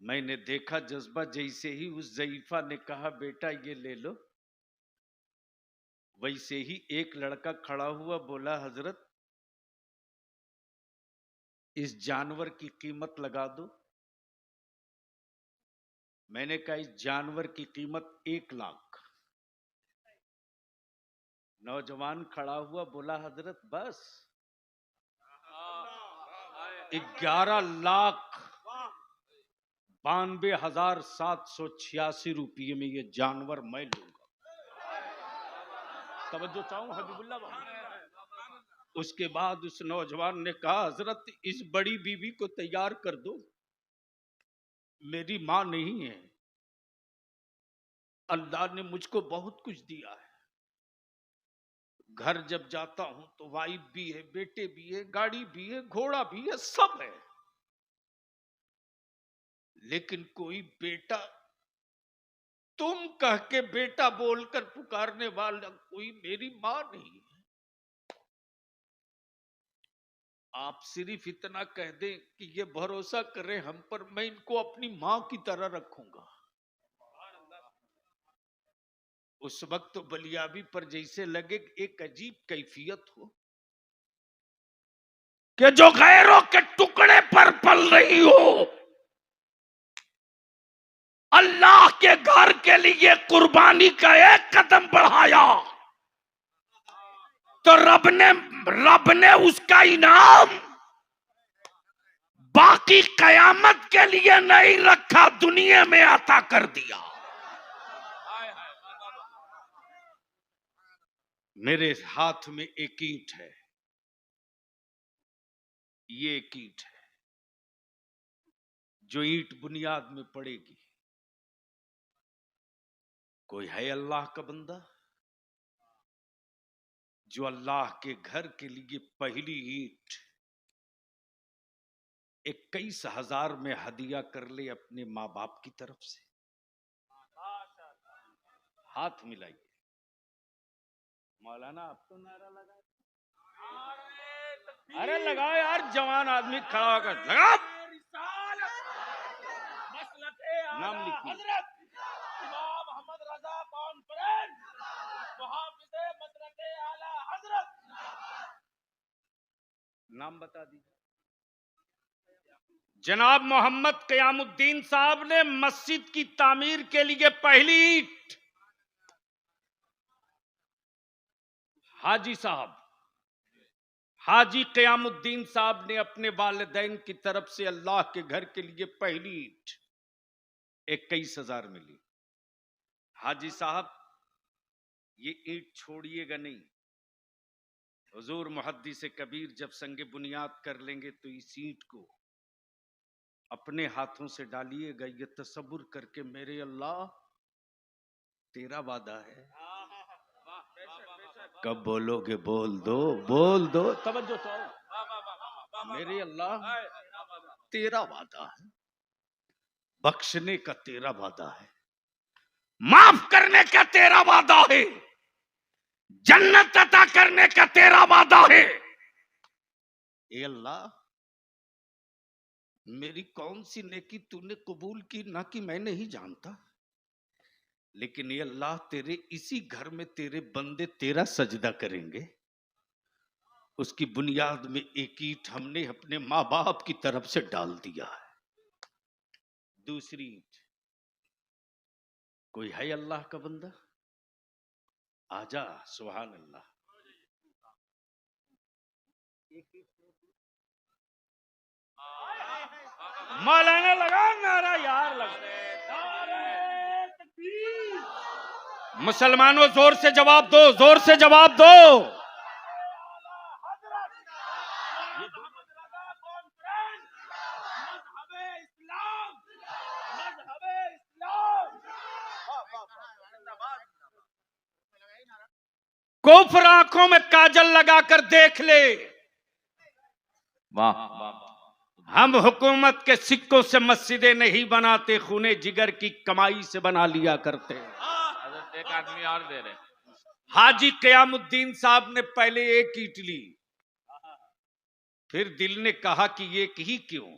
मैंने देखा जज्बा, जैसे ही उस ज़ईफा ने कहा बेटा ये ले लो, वैसे ही एक लड़का खड़ा हुआ, बोला हजरत इस जानवर की कीमत लगा दो। मैंने कहा इस जानवर की कीमत 1 लाख। नौजवान खड़ा हुआ, बोला हजरत बस 11,92,786 रुपये में ये जानवर मैं लूंगा। तवज्जो चाहूं हबीबुल्लाह भाई। उसके बाद उस नौजवान ने कहा हजरत इस बड़ी बीवी को तैयार कर दो, मेरी मां नहीं है, अल्लाह ने मुझको बहुत कुछ दिया है, घर जब जाता हूं तो वाइफ भी है, बेटे भी है, गाड़ी भी है, घोड़ा भी है, सब है, लेकिन कोई बेटा, तुम कह के बेटा बोलकर पुकारने वाला कोई मेरी मां नहीं है। आप सिर्फ इतना कह दें कि ये भरोसा करें हम पर, मैं इनको अपनी मां की तरह रखूंगा। उस वक्त तो बलियाबी पर जैसे लगे एक अजीब कैफियत हो कि जो गैरों के टुकड़े पर पल रही हो, अल्लाह के घर के लिए कुर्बानी का एक कदम बढ़ाया तो रब ने उसका इनाम बाकी कयामत के लिए नहीं रखा, दुनिया में अता कर दिया। मेरे हाथ में एक ईंट है, ये एक ईंट है, जो ईंट बुनियाद में पड़ेगी। कोई है अल्लाह का बंदा जो अल्लाह के घर के लिए पहली ईंट 21,000 में हदिया कर ले अपने माँ बाप की तरफ से? हाथ मिलाइए। मौलाना आप तो नारा लगा, अरे लगाओ यार, जवान आदमी खड़ा होकर लगाओ। नाम लिखिए। नाम बता दीजिए। जनाब मोहम्मद कयामुद्दीन साहब ने मस्जिद की तामीर के लिए पहली ईंट, हाजी साहब, हाजी कयामुद्दीन साहब ने अपने वालिदैन की तरफ से अल्लाह के घर के लिए पहली ईंट 21,000 मिली। हाजी साहब ये ईंट छोड़िएगा नहीं, हुजूर मुहद्दिस कबीर जब संगे बुनियाद कर लेंगे तो इस ईंट को अपने हाथों से डालिएगा, ये तसब्बुर करके मेरे अल्लाह तेरा वादा है, कब बोलोगे बोल दो, बोल दो। तवज्जो तो मेरे अल्लाह तेरा वादा है, बख्शने का तेरा वादा है, माफ करने का तेरा वादा है, जन्नत अता करने का तेरा वादा है। ए अल्लाह, मेरी कौन सी नेकी तूने कबूल की ना कि मैं नहीं जानता, लेकिन ये अल्लाह तेरे इसी घर में तेरे बंदे तेरा सजदा करेंगे, उसकी बुनियाद में एक ईंट हमने अपने माँ बाप की तरफ से डाल दिया है। दूसरी ईंट, कोई है अल्लाह का बंदा? आजा, सुभान अल्लाह। मौलाना लगा नारा यार लगा। मुसलमानों जोर से जवाब दो, जोर से जवाब दो। कुफ्र आंखों में काजल लगाकर देख ले। वाह, हम हुकूमत के सिक्कों से मस्जिदें नहीं बनाते, खूने जिगर की कमाई से बना लिया करते हैं। एक आदमी और दे रहे। हाजी कयामुद्दीन साहब ने पहले एक ईंट ली, फिर दिल ने कहा कि एक ही क्यों,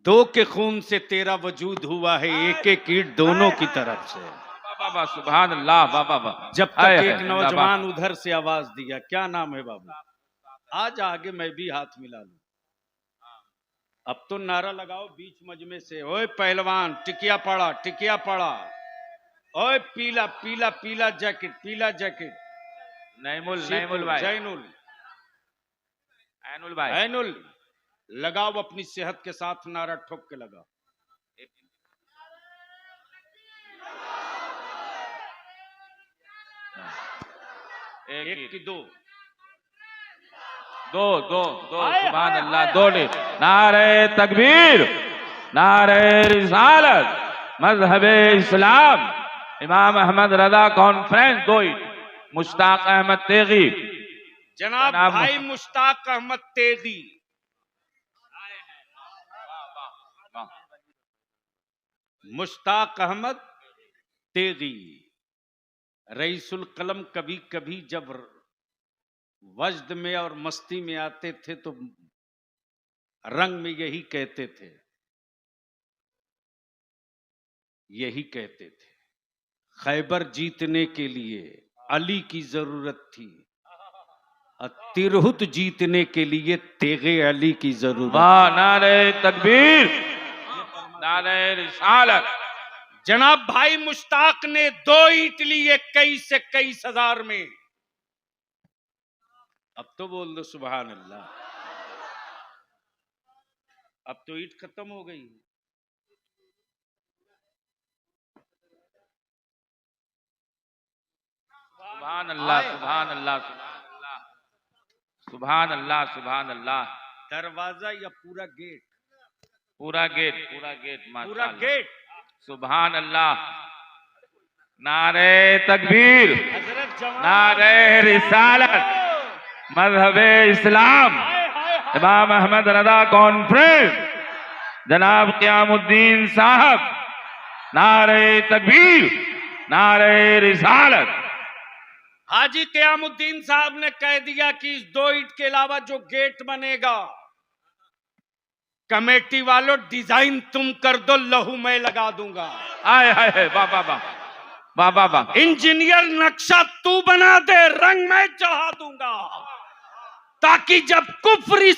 दो के खून से तेरा वजूद हुआ है, एक एक ईंट दोनों की तरफ से। बाबा सुभान अल्लाह, बाबा। जब तक एक नौजवान उधर से आवाज दिया, क्या नाम है बाबू, आज आगे मैं भी हाथ मिला लूं। अब तो नारा लगाओ बीच मजमे से, ओए पहलवान टिकिया पड़ा, टिकिया पड़ा, ओए पीला पीला पीला जैकेट, पीला जैकेट। नईमुल भाई, जैनुल, ऐनुल भाई, ऐनुल, लगाओ अपनी सेहत के साथ नारा ठोक के लगाओ। एक की दो, दो सुभान अल्लाह, दो ले। नारे तकबीर, नारे रिसालत, मजहब इस्लाम, इमाम अहमद रजा कॉन्फ्रेंस, दो मुश्ताक अहमद तेगी, जनाब भाई मुश्ताक अहमद तेगी। मुश्ताक अहमद तेगी रईसुल कलम कभी कभी जब वजद में और मस्ती में आते थे तो रंग में यही कहते थे, खैबर जीतने के लिए अली की जरूरत थी, तिरहुत जीतने के लिए तेगे अली की जरूरत। नारे तकबीर, नारे रिसालत। जनाब भाई मुश्ताक ने दो ईंट ली 21 से 21,000 में। अब तो बोल दो सुभान अल्लाह। अब तो ईंट खत्म हो गई। सुभान अल्लाह, सुभान अल्लाह, सुभान अल्लाह, सुभान अल्लाह। दरवाजा या पूरा गेट? पूरा गेट, पूरा गेट। सुभान अल्लाह। नारे तकबीर, नारे रिसालत, मजहब इस्लाम, इमाम अहमद रजा कॉन्फ्रेंस, जनाब क़यामुद्दीन साहब, नारे तकबीर, नारे रिसालत। हाजी क़यामुद्दीन साहब ने कह दिया कि इस दो ईंट के अलावा जो गेट बनेगा, कमेटी वालों डिजाइन तुम कर दो, लहू मैं लगा दूंगा। आए हाय, वाह। इंजीनियर नक्शा तू बना दे, रंग मैं चढ़ा दूंगा, ताकि जब कुफरी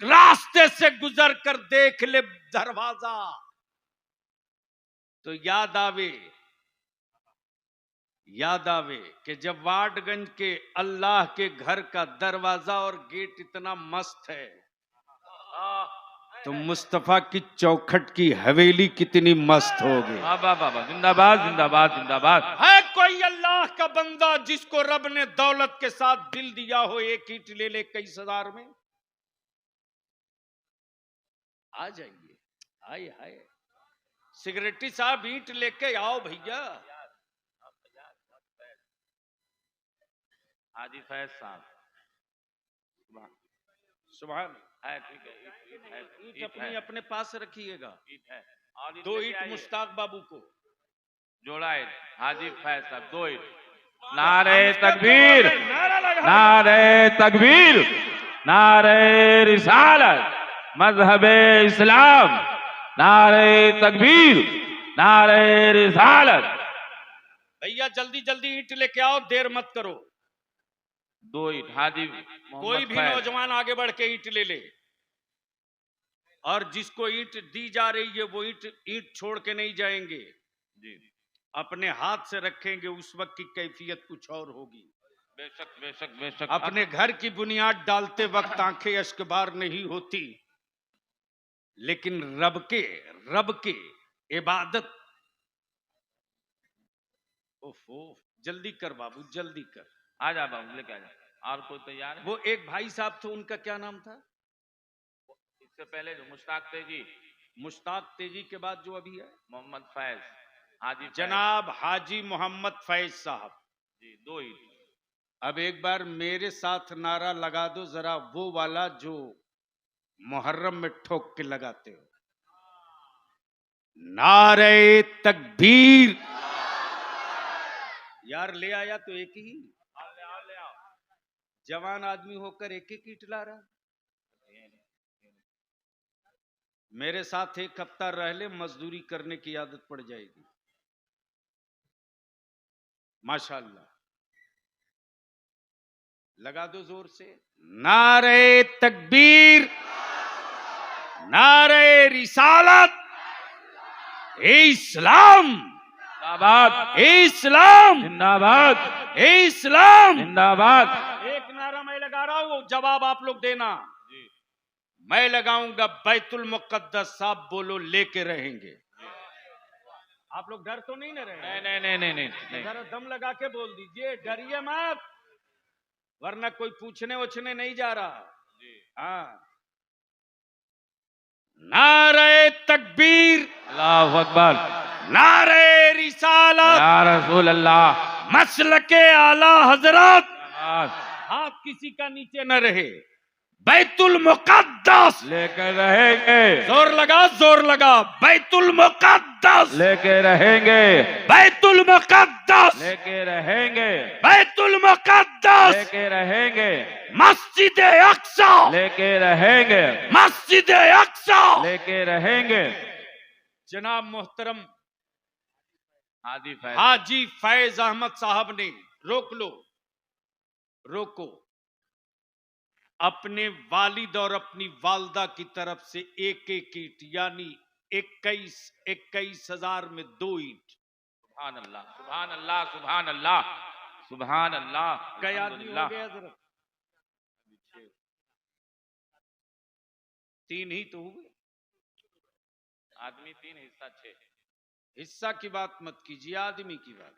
रास्ते से गुजर कर देख ले दरवाजा तो याद आवे कि जब वार्डगंज के अल्लाह के घर का दरवाजा और गेट इतना मस्त है तो मुस्तफा की चौखट की हवेली कितनी मस्त होगी। जिंदाबाद, जिंदाबाद, जिंदाबाद। है कोई अल्लाह का बंदा जिसको रब ने दौलत के साथ दिल दिया हो, एक ईंट ले ले 21,000 में? आ जाइए। हाय सिगरेटी साहब ईंट लेके आओ भैया। हाजी फैज साहब, सुभान। है ठीक है, ईट है, ईट ईट अपनी है, अपने पास रखिएगा। ईट है। और ईट 2 लेके ईट आइए। मुश्ताक बाबू को। जोड़ा ईट हाजी फैज साहब 2 ईट। नारे हम उसको तकबीर, बोल रहे हैं, नारा लगा दो। नारे तकबीर, नारे रिसालत, मजहबे इस्लाम, नारे तकबीर, नारे रिसालत। भैया जल्दी जल्दी ईट लेके आओ, देर मत करो। 2 ईट हाजी कोई मोहम्मद भी फैज। नौजवान आगे बढ़ के ईट ले ले, और जिसको ईट दी जा रही है वो ईट छोड़ के नहीं जाएंगे, जी अपने हाथ से रखेंगे। उस वक्त की कैफियत कुछ और होगी। बेशक बेशक बेशक। अपने घर की बुनियाद डालते वक्त आंखें अश्कबार नहीं होती, लेकिन रब के इबादत। ओफो, जल्दी कर बाबू, जल्दी कर। आ जा बाबू लेके आ जा। और कोई तैयार है? वो एक भाई साहब थे, उनका क्या नाम था? इससे पहले जो मुश्ताक तेजी, मुश्ताक तेजी के बाद जो अभी है, मोहम्मद फैज, हाजी फैज। जनाब हाजी मोहम्मद फैज साहब जी 2 ईट। अब एक बार मेरे साथ नारा लगा दो जरा, वो वाला जो मुहर्रम में ठोक के लगाते हो। नारे तकबीर। यार ले आया तो एक ही, ले आओ। जवान आदमी होकर एक एक ईट ला रहा। मेरे साथ एक हफ्ता रह ले, मजदूरी करने की आदत पड़ जाएगी। माशाल्लाह, लगा दो जोर से। नारे तकबीर, नारे रिसालत, इस्लाम जिंदाबाद, इस्लाम जिंदाबाद, इस्लाम। जिंदाबाद। एक नारा मैं लगा रहा हूं, जवाब आप लोग देना। जी मैं लगाऊंगा बैतुल मुकद्दस, आप बोलो लेके रहेंगे। आप लोग डर तो नहीं ना रहे? नहीं नहीं नहीं नहीं नहीं। जरा दम लगा के बोल दीजिए, डरिए मत, वरना कोई पूछने वछने नहीं जा रहा। जी हाँ, नारे तकबीर, अल्लाहु अकबर, नारे रिसालत, या रसूल अल्लाह। मसलके आला हजरत। जिंदाबाद। हाथ किसी का नीचे न रहे। बैतुल मुकद्दस लेकर रहेंगे, जोर लगा। बैतुल मुकद्दस, लेके रहेंगे, बैतुल मुकद्दस, लेके रहेंगे, बैतुल मुकद्दस, लेके रहेंगे, मस्जिद अक्सा, लेके रहेंगे, मस्जिद अक्सा। लेके रहेंगे। जनाब मोहतरम हाजी फैज। हाजी फैज अहमद साहब ने, रोक लो, रोको, अपने वालिद और अपनी वालदा की तरफ से एक एक ईट, यानी 21,000 में 2 ईट। सुभान अल्लाह, सुभान अल्लाह, सुभान अल्लाह, सुभान अल्लाह। कई आदमी हो गए हजरत? 3 ही तो हुए। आदमी 3 हिस्सा 6। हिस्सा की बात मत कीजिए, आदमी की बात।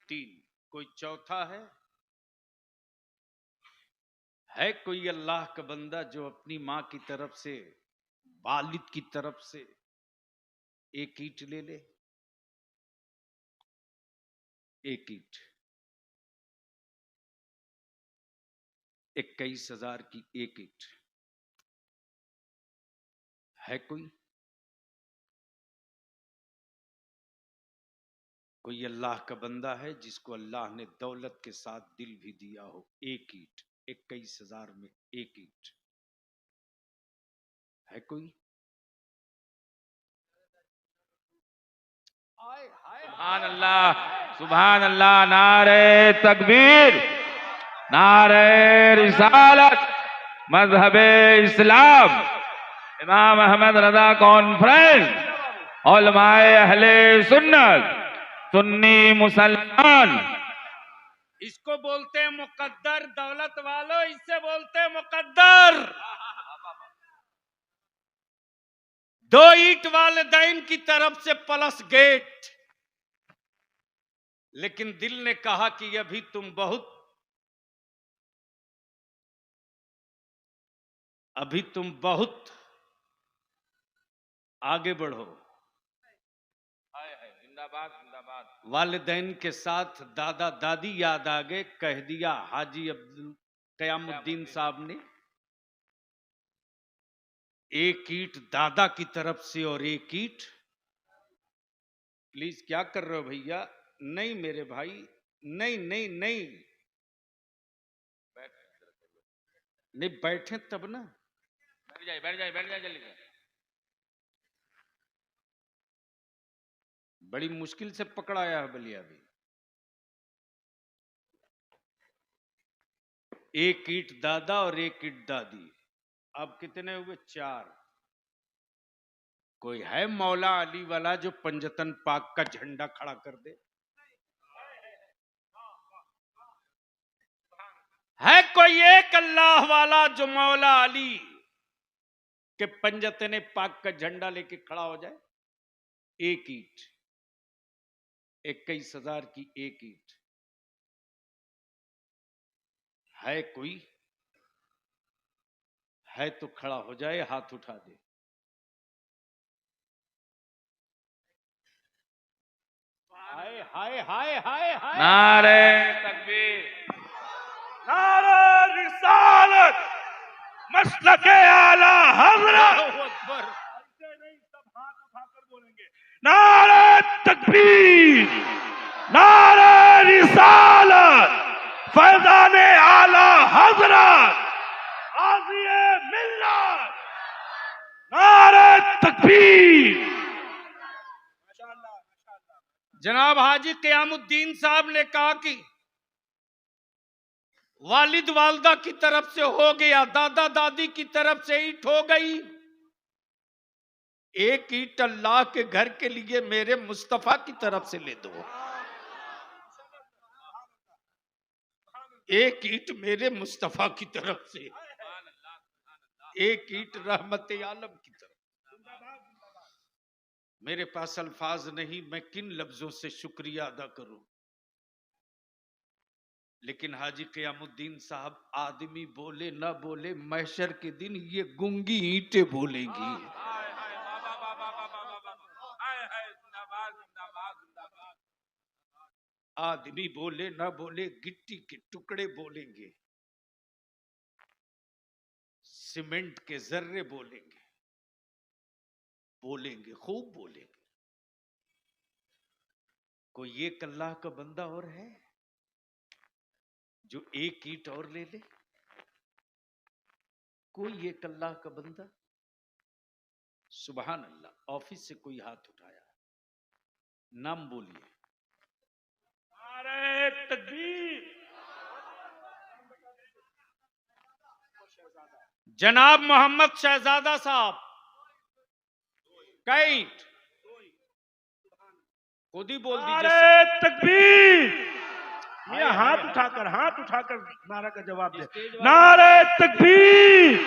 3, कोई चौथा है कोई अल्लाह का बंदा जो अपनी मां की तरफ से, वालिद की तरफ से एक ईट ले ले? एक ईट 21,000 की एक ईट है कोई? कोई अल्लाह का बंदा है जिसको अल्लाह ने दौलत के साथ दिल भी दिया हो? एक ईट 21,000 में एक ईट है कोई? सुभान अल्लाह, सुभान अल्लाह। नारे तकबीर, नारे रिसालत, मजहबे इस्लाम, इमाम अहमद रजा कॉन्फ्रेंस, उलमाए अहले सुन्नत, सुन्नी मुसलमान। इसको बोलते हैं मुकद्दर। दौलत वालों, इससे बोलते हैं मुकद्दर। 2 ईट वालिदैन की तरफ से प्लस गेट। लेकिन दिल ने कहा कि अभी तुम बहुत आगे बढ़ो। जिंदाबाद, जिंदाबाद। वालिदैन के साथ दादा दादी याद आ गए, कह दिया हाजी कयामुद्दीन साहब ने, एक ईंट दादा की तरफ से और एक ईंट, प्लीज क्या कर रहे हो भैया? नहीं मेरे भाई, नहीं नहीं नहीं नहीं, बैठे तब ना। बैठ जाए बैठ जाए बैठ जाए जल्दी से। बड़ी मुश्किल से पकड़ाया है बलिया भी। एक ईंट दादा और एक ईंट दादी, अब कितने हुए? 4। कोई है मौला अली वाला जो पंजतन पाक का झंडा खड़ा कर दे? है कोई एक अल्लाह वाला जो मौला अली के पंजतन पाक का झंडा लेके खड़ा हो जाए? एक ईंट, 21,000 की एक ईंट। है कोई? है तो खड़ा हो जाए, हाथ उठा दे। हाय हाय हाय हाय हाय। नारे तकबीर, नारे रिसालत, मसलके आला हज़रत। अल्लाहू अकबर। नहीं, सब हाथ उठाकर बोलेंगे नारे तकबीर, नारे रिसालत, फैज़ाने आला हज़रत, आज़िए मिल्लत, नारे तकबीर। जनाब हाजी कयामुद्दीन साहब ने कहा कि वालिद वालदा की तरफ से हो गया, दादा दादी की तरफ से ईंट हो गई, एक ईंट अल्लाह के घर के लिए मेरे मुस्तफा की तरफ से ले दो। एक ईंट मेरे मुस्तफा की तरफ से, एक ईंट रहमत आलम की तरफ। मेरे पास अल्फाज नहीं, मैं किन लफ्जों से शुक्रिया अदा करूं। लेकिन हाजी कयामुद्दीन साहब, आदमी बोले ना बोले, महशर के दिन ये गूंगी ईंटें बोलेंगी। आदमी बोले ना बोले, गिट्टी के टुकड़े बोलेंगे, सीमेंट के जर्रे बोलेंगे, बोलेंगे, खूब बोलेंगे। कोई एक अल्लाह का बंदा और है जो एक ईंट और ले ले? कोई एक अल्लाह का बंदा? सुभान अल्लाह। ऑफिस से कोई हाथ उठाया, नाम बोलिए। नारे तकबीर, जनाब मोहम्मद शहजादा साहब। कई ईंट? खुद ही बोल दीजिए। नारे तकबीर। ये हाथ उठाकर नारा का जवाब दे। नारे तकबीर,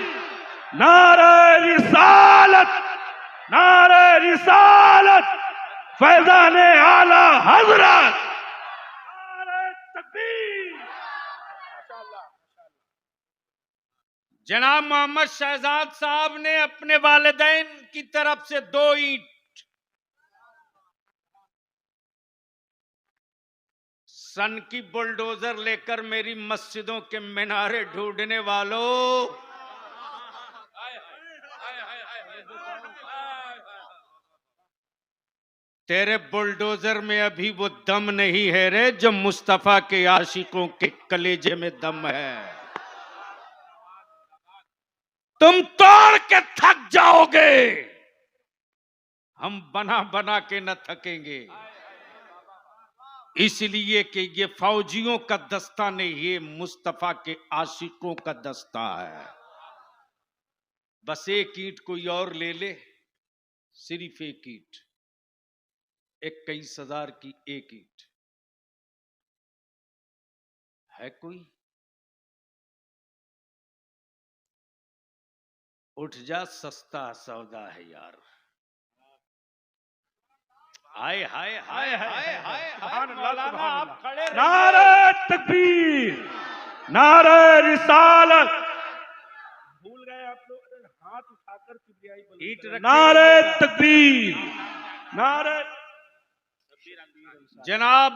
नारे रिसालत, नारे रिसालत, फैज़ाने आला हज़रत, नारे तकबीर। जनाब मोहम्मद शहजाद साहब ने अपने वालिदैन की तरफ से 2 ईंट, सन की बुलडोजर लेकर मेरी मस्जिदों के मीनारे ढूंढने वालों, तेरे बुलडोजर में अभी वो दम नहीं है रे जो मुस्तफा के आशिकों के कलेजे में दम है। तुम तोड़ के थक जाओगे, हम बना बना के न थकेंगे। इसलिए कि ये फौजियों का दस्ता नहीं, ये मुस्तफा के आशिकों का दस्ता है। बस एक ईंट कोई और ले ले, सिर्फ एक ईंट, 21,000 की एक ईंट। है कोई? उठ जा, सस्ता सौदा है यार। हाय हाय हाय हाय हाय हाय। मौलाना आप खड़े रहिए। नारे तकबीर, नारे रिसालत। भूल गए आप लोग? हाथ उठाकर किबरियाई ईंट बुलंद रखे। नारे तकबीर, नारे। जनाब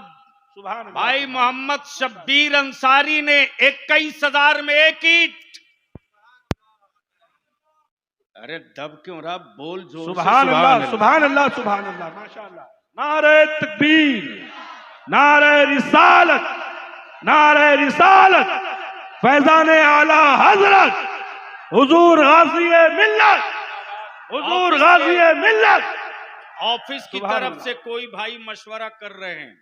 सुभान अल्लाह। भाई मोहम्मद शब्बीर अंसारी ने 21,000 में एक ईंट। अरे दब क्यों रहा, बोल जोर से सुभान अल्लाह, सुभान अल्लाह, सुभान अल्लाह, माशाअल्लाह। नारे तकबीर, नारे रिसालत, नारे रिसालत, फैजाने आला हजरत हुजूर गाज़ी मिल्लत, हुजूर गाज़ी मिल्लत। ऑफिस की सुभान तरफ अल्लाह। से कोई भाई मशवरा कर रहे हैं।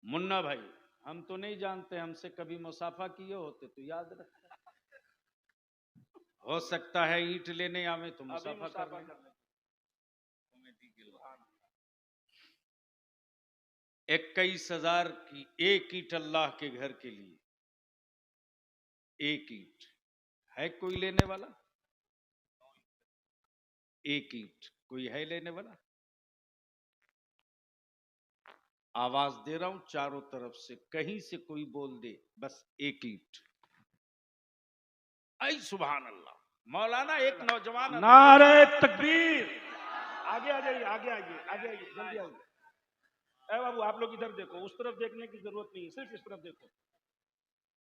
मुन्ना भाई, हम तो नहीं जानते, हमसे कभी मुसाफा किए होते तो याद रख। हो सकता है ईंट लेने आवे तो मुसाफा कर लें। 21,000 की एक ईंट अल्लाह के घर के लिए, एक ईंट है कोई लेने वाला? एक ईंट कोई है लेने वाला? आवाज दे रहा हूं चारों तरफ से, कहीं से कोई बोल दे बस एक ईंट। आई सुभान अल्लाह। मौलाना एक नौजवान नारे तकबीर, आगे आ जाइए, आगे आइए, आगे आइए, जल्दी आइए। ए बाबू आप लोग इधर देखो, उस तरफ देखने की जरूरत नहीं है, सिर्फ इस तरफ देखो।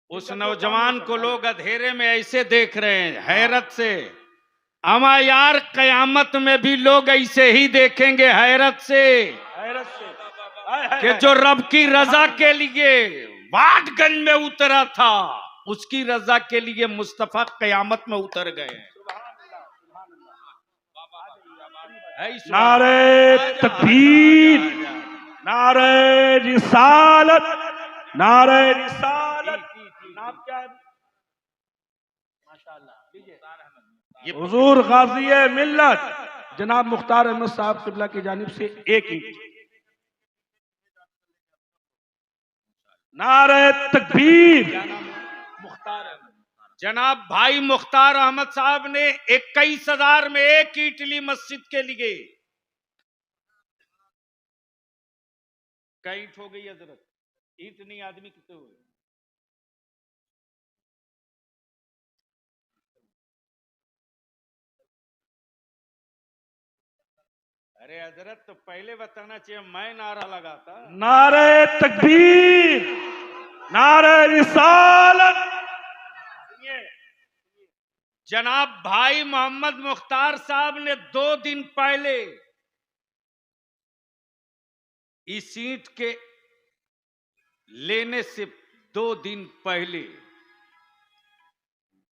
उस नौजवान को लोग अंधेरे में ऐसे देख रहे हैं हैरत से। अमा यार कयामत में भी लोग ऐसे ही देखेंगे हैरत से हैरत से कि जो रब की रजा के लिए वाटगंज में उतरा था, उसकी रजा के लिए मुस्तफा कयामत में उतर गए हैं। नारे तकबीर, नारे रिसालत, नारे रिसालत। नाम क्या है? माशाअल्लाह। हुजूर गाज़ी मिल्लत जनाब मुख्तार अहमद साहब क़िबला की जानिब से एक ईंट। नारे तकबीर। जनाब भाई मुख्तार अहमद साहब ने 21,000 में एक ईंट ली मस्जिद के लिए। कई ईंट हो गई हजरत? ईंट नहीं, आदमी कितने हुए? अरे हजरत तो पहले बताना चाहिए, मैं नारा लगाता। नारे तकबीर, नारे रिसालत। जनाब भाई मोहम्मद मुख्तार साहब ने 2 दिन पहले इस ईंट के लेने से 2 दिन पहले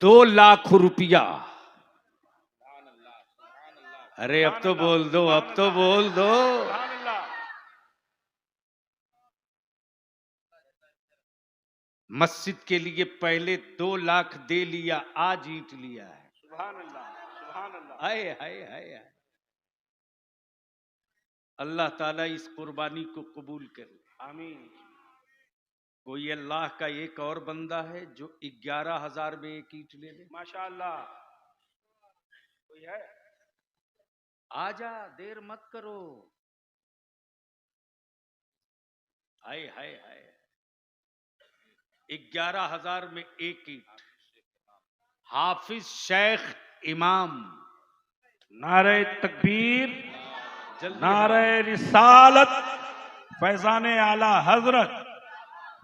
2 लाख रुपया। अरे अब तो बोल दो, अब तो बोल दो। मस्जिद के लिए पहले 2 लाख दे लिया, आज ईंट लिया है। सुभान अल्लाह, सुभान अल्लाह। हाय हाय हाय हाय। अल्लाह ताला इस कुर्बानी को कबूल करे, आमीन। कोई अल्लाह का एक और बंदा है जो 11,000 में एक ईंट ले ले? माशाअल्लाह। कोई है? आजा, देर मत करो। हाय हाय हाय। 11,000 में एक ईंट। हाफिज शेख इमाम। नारे तकबीर, जल्दी नारे रिसालत, फैजाने आला हजरत,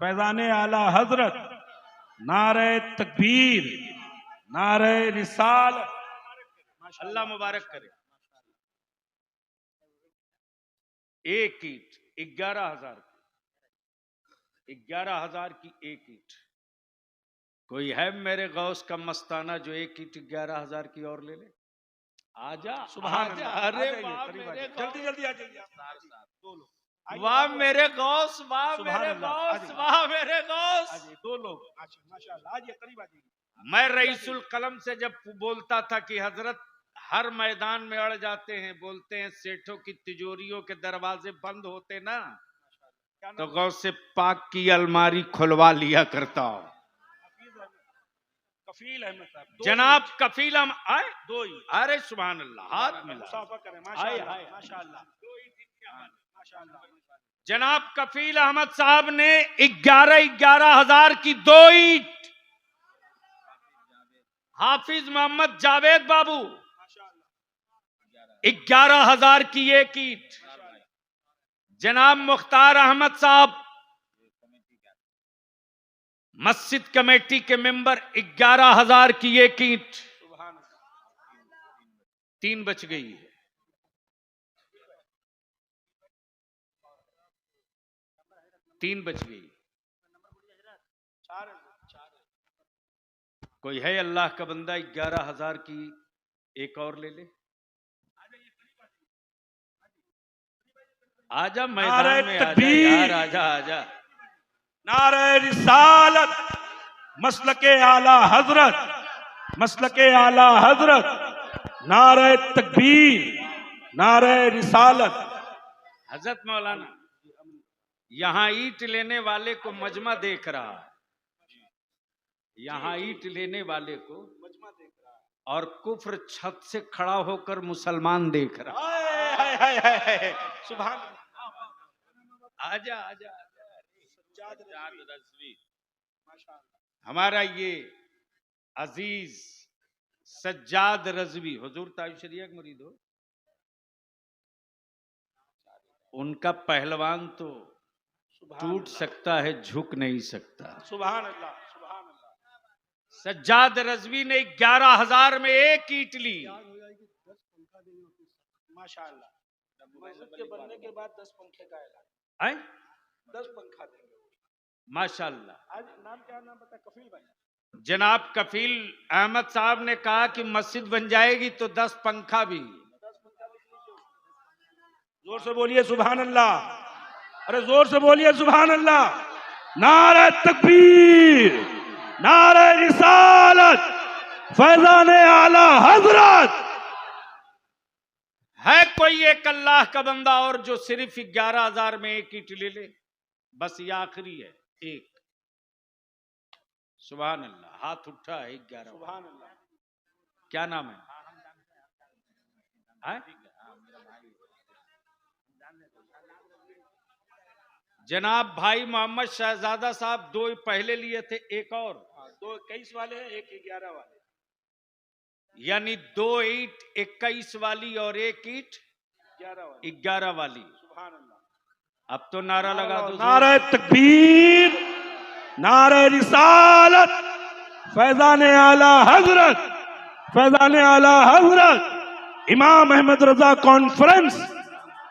फैजाने आला हजरत। नारे तकबीर, नारे रिसालत। अल्लाह मुबारक करे। एक ईंट 11,000 की, 11,000 की एक ईंट। कोई है मेरे गौस का मस्ताना जो एक ईंट 11,000 की और ले ले? आजा, सुभान आजा। अल्लाह। अरे आ जाइए, वाह करीब आ मेरे जाइए। गौस। जल्दी जल्दी आ जाइए। दो लोग। आइए, वाह बाबू, मेरे गौस, वाह सुभान मेरे अल्लाह। गौस, आजाइए। वाह मेरे गौस। आ जाइए, 2 लोग। माशाअल्लाह, आइए, करीब आ जाइए। मैं रईसुल कलम से जब बोलता था कि हजरत हर मैदान में अड़ जाते हैं, बोलते हैं सेठों की तिजोरियों के दरवाजे बंद होते ना, तो गौसे पाक की अलमारी खुलवा लिया करता हूं। कफील अहमद साहब। जनाब कफील हम आए। 2 ही। अरे सुभान अल्लाह, हाथ मिला। मुसाफा करें। हाय, माशाअल्लाह, हाय। माशाअल्लाह। माशाअल्लाह। जनाब कफील अहमद साहब ने 11,000 की 2 ईंट। हाफिज मोहम्मद जावेद बाबू 11,000 की एक ईंट। जनाब मुख्तार अहमद साहब मस्जिद कमेटी के मेंबर 11,000 की एक ईंट 3 बच गई है। तीन बच गई। कोई है अल्लाह का बंदा 11,000 की एक और ले ले? आजा मैदान में, आजा यार, आजा आजा। नारे रिसालत, मसलके आला हजरत, मसलके आला हजरत, नारे तकबीर, नारे रिसालत। हजरत मौलाना, यहां ईंट लेने वाले को मजमा देख रहा है, यहां ईंट लेने वाले को मजमा देख रहा है, और कुफ्र छत से खड़ा होकर मुसलमान देख रहा है। सुभान, आजा आजा, हमारा ये अजीज सज्जाद रजवी, हुजूर ताइब शरिया के मुरीद हो, उनका पहलवान तो टूट सकता है, झुक नहीं सकता। सुभान अल्लाह, सुभान अल्लाह। सज्जाद रजवी ने 11,000 में एक ईंट ली। माशाअल्लाह, मस्जिद के बनने के बाद 10 पंखे का ऐलान है, 10 पंखा देंगे माशाअल्लाह। आज नाम क्या नाम बता? कफील भाई। जनाब कफील अहमद साहब ने कहा कि मस्जिद बन जाएगी तो 10 पंखा भी। जोर से बोलिए सुभान अल्लाह, अरे जोर से बोलिए सुभान अल्लाह। नारे तकबीर, नारे रिसालत, फैजान आला हजरत। है कोई एक अल्लाह का बंदा और जो सिर्फ 11,000 में एक ईंट ले ले? बस ये आखिरी है, एक। सुभान अल्लाह, हाथ उठा है 11। सुभान अल्लाह। क्या नाम है? जनाब भाई मोहम्मद शहजादा साहब 2 पहले लिए थे, एक और 2 21 वाले हैं, एक 11 वाले, यानी 2 ईंट 21 वाली और एक ईंट 11 वाली। सुभान अल्लाह। अब तो नारा लगा दो, नारे तकबीर, नारे रिसालत, फैजान आला हजरत, फैजान आला हजरत। इमाम अहमद रजा कॉन्फ्रेंस,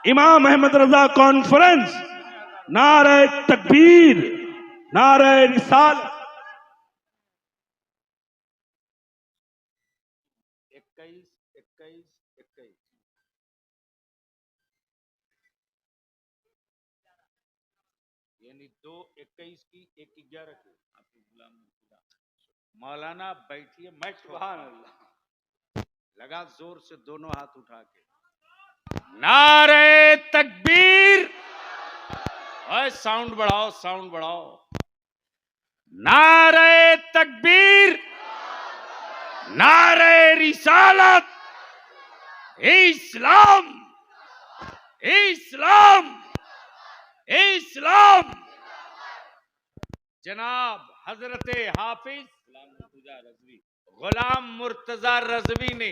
इमाम अहमद रजा कॉन्फ्रेंस। नारे तकबीर, नारे रिसालत। 21 21 21 यानी 2 21 की, एक 11 की। मौलाना आप बैठिए, मैं सुभान अल्लाह। लगा जोर से दोनों हाथ उठा के नारे तकबीर। ओए साउंड बढ़ाओ, साउंड बढ़ाओ। नारे तकबीर, नारे रिसालत। इस्लाम, इस्लाम, इस्लाम। जनाब हजरत हाफिज गुलाम मुर्तजा रजवी ने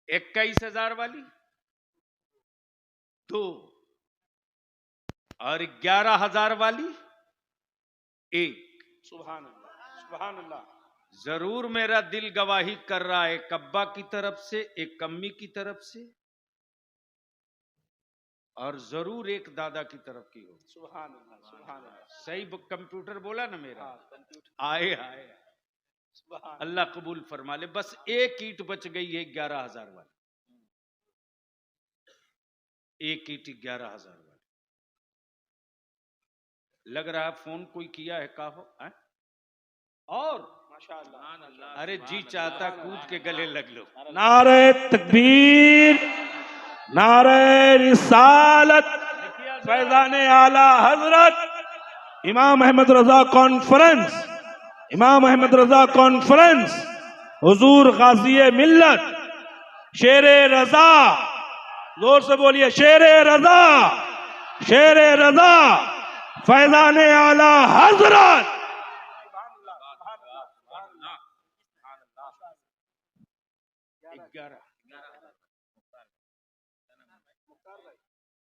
21,000 वाली 2 और 11,000 वाली 1। सुभान अल्लाह, सुभान अल्लाह। जरूर मेरा दिल गवाही कर रहा है, एक अब्बा की तरफ से, एक अम्मी की तरफ से, और जरूर एक दादा की तरफ की हो। सुभान अल्लाह, सुभान अल्लाह। सही कंप्यूटर बोला ना मेरा? कंप्यूटर। आए आए, अल्लाह कबूल फरमा ले। बस एक ईंट बच गई है 11,000 वाली, एक ईंट 11,000 वाली। लग रहा है फोन कोई किया है, का हो है? और माशाअल्लाह, अरे जी चाहता कूद के गले लग लो। नारे तकबीर, नारे रिसालत, फैजान आला हजरत। इमाम अहमद रजा कॉन्फ्रेंस, इमाम अहमद रजा कॉन्फ्रेंस। हुजूर गाजी मिल्लत, शेरे रजा। जोर से बोलिए, शेरे रजा, शेरे रजा, फैजान आला हजरत।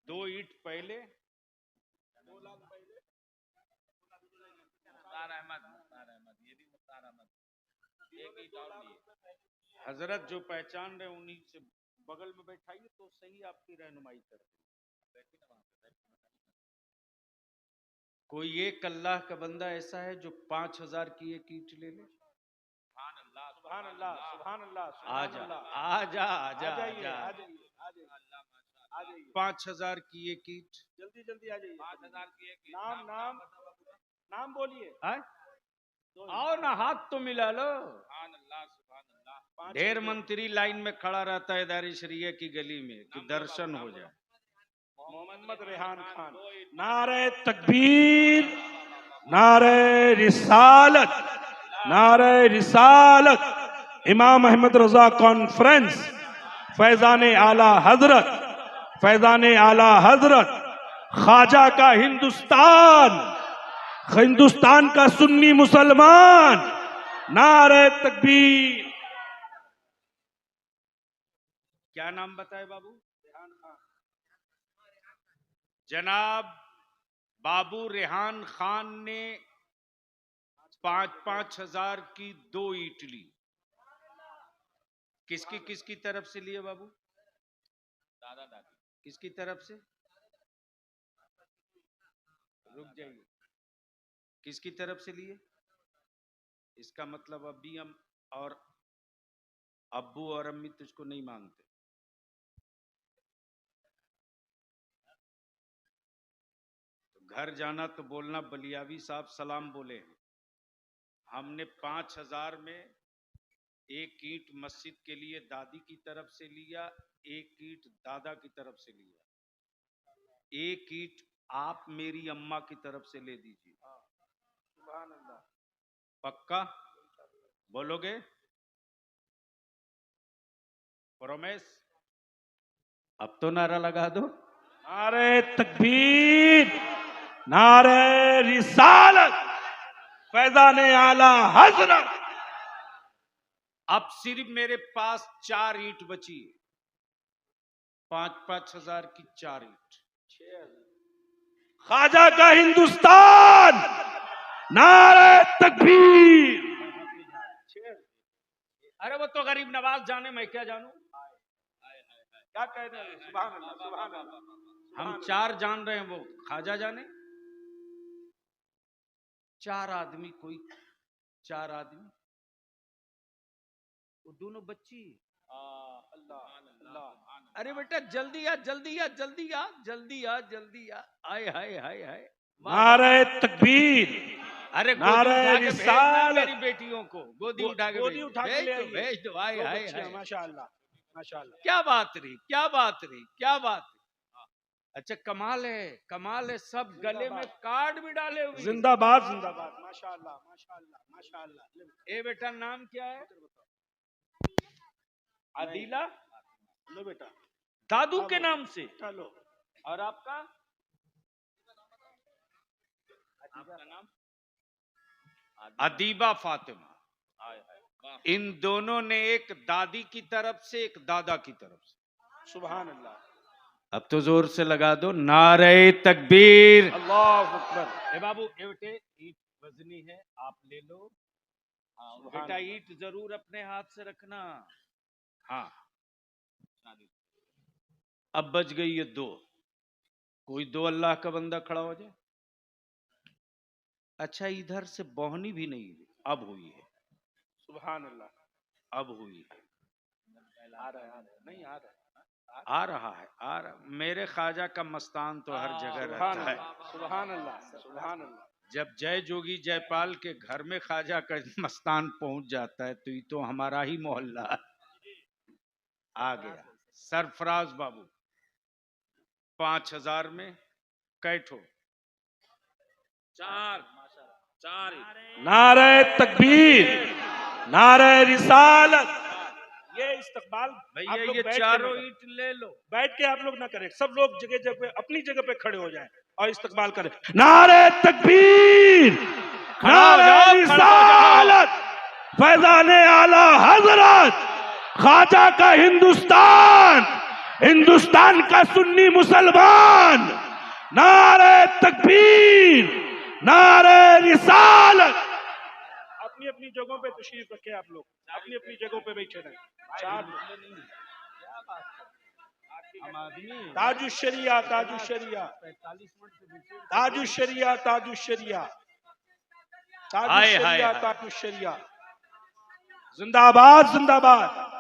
2 ईंट पहले, मुख्तार अहमद, ये भी मुख्तार अहमद, एक ईंट और लिए। हजरत जो पहचान रहे उन्हीं से बगल में बैठाइए तो सही आपकी रहनुमाई कर दे। कोई एक अल्लाह का बंदा ऐसा है जो 5000 की एक ईंट ले ले? सुभान अल्लाह, सुभान अल्लाह, सुभान अल्लाह, आ जा, आ जा, आ जा, आ जा। 5000 की एक ईंट, जल्दी जल्दी आ जाइए। 5000 की एक ईंट। नाम नाम नाम बोलिए। है? आओ ना, हाथ तो मिला लो। सुभान अल्लाह, सुभान अल्लाह। ढेर मंत्री लाइन में खड़ा रहता है दारी शरिया की गली में कि दर्शन हो जाए। मोहम्मद रेहान खान। नारे तकबीर, नारे रिसालत, नारे रिसालत। इमाम अहमद रजा कॉन्फ्रेंस, फैजान आला हजरत, फैजान आला हजरत, ख्वाजा का हिंदुस्तान, हिंदुस्तान का सुन्नी मुसलमान। नारे तकबीर। क्या नाम बताए बाबू? जनाब बाबू रेहान खान ने 5-5 हजार की 2 ईंट ली। किसकी तरफ से लिए बाबू? दादा दादी। किसकी तरफ से? रुक जाइए, किसकी तरफ से लिए? इसका मतलब अभी हम और अब्बू और अम्मी तुझको नहीं मांगते। तो घर जाना तो बोलना बलियावी साहब सलाम बोले हैं। हमने 5000 में एक ईंट मस्जिद के लिए दादी की तरफ से लिया, एक ईंट दादा की तरफ से लिया, एक ईंट आप मेरी अम्मा की तरफ से ले दीजिए। पक्का बोलोगे? प्रॉमिस? अब तो नारा लगा दो। नारे तकबीर, नारे रिसालत, फैजान आला हजरत। अब सिर्फ मेरे पास 4 ईंट बची है, 5-5 हजार की 4 ईंट। ख्वाजा का हिंदुस्तान, नारे तकबीर। अरे वो तो गरीब नवाज जाने, मैं क्या जानूं? क्या कह रहे हैं? सुभान अल्लाह, सुभान अल्लाह। हम 4 जान रहे हैं, वो ख्वाजा जाने। 4 आदमी, कोई 4 आदमी, वो दोनों बच्ची। अल्लाह। अरे बेटा जल्दी आ, जल्दी आ, जल्दी आ, जल्दी आ, जल्दी आ। आय हाय हाय हाय। नारे तकबीर, अरे नारे गोदी उठा के भेजना रिसालत। मेरी बेटियों को, गोदी उठा के गोदी उठा के भेज ले दो, आइए। भेज दो। आय हाय हाय। माशाअल्लाह, माशाअल्लाह। क्या बात रही, क्या बात रही, क्या बात रही। अच्छा कमाल है, कमाल है। सब गले में कार्ड भी डाले हुए। जिंदाबाद, जिंदाबाद। माशाअल्लाह, माशाअल्लाह, माशाअल्लाह। ए बेटा नाम क्या है? आदिला। लो बेटा, दादू के नाम से। चलो। और आपका? आपका नाम? अदीबा फातिमा। इन दोनों ने एक दादी की तरफ से, एक दादा की तरफ से। सुभान अल्लाह। अब तो जोर से लगा दो नारे तकबीर। अल्लाह अकबर। ए बाबू, ए बेटे ईंट वजनी है, आप ले लो। बेटा ईंट जरूर अपने हाथ से रखना। हाँ, अब बच गई ये 2। कोई 2 अल्लाह का बंदा खड़ा हो जाए। अच्छा इधर से बोहनी भी नहीं हुई, अब हुई है। सुभान अल्लाह, अब हुई है। आ रहा है, नहीं आ रहा है, आ रहा है, आ रहा। मेरे ख्वाजा का मस्तान तो हर जगह रहता है। सुभान अल्लाह, सुभान अल्लाह। जब जय जोगी जयपाल के घर में ख्वाजा का मस्तान पहुंच जाता है तो ये तो हमारा ही मोहल्ला है। आ गया सरफराज बाबू। 5000 में कैठो? 4 नारे तकबीर, नारे रिसालत। ये इस्तकबाल भैया आप लोग ये बैठ के चारों ना करें। ईंट ले लो। बैठ के आप लोग ना करें, सब लोग जगह जगह पे अपनी जगह पे खड़े हो जाएं और इस्तकबाल करें। नारे तकबीर, नारे रिसालत, फैजान आला हजरत, ख्वाजा का हिंदुस्तान, हिंदुस्तान का सुन्नी मुसलमान, नारे तकबीर, नारे रिसालत। अपनी अपनी जगहों पे तशरीफ रखे आप लोग, अपनी अपनी जगहों पे बैठे रहें। ताजुशरिया, ताजुशरिया, ताजुशरिया, ताजुशरिया, ताजुशरिया, ताजुशरिया, जिंदाबाद जिंदाबाद।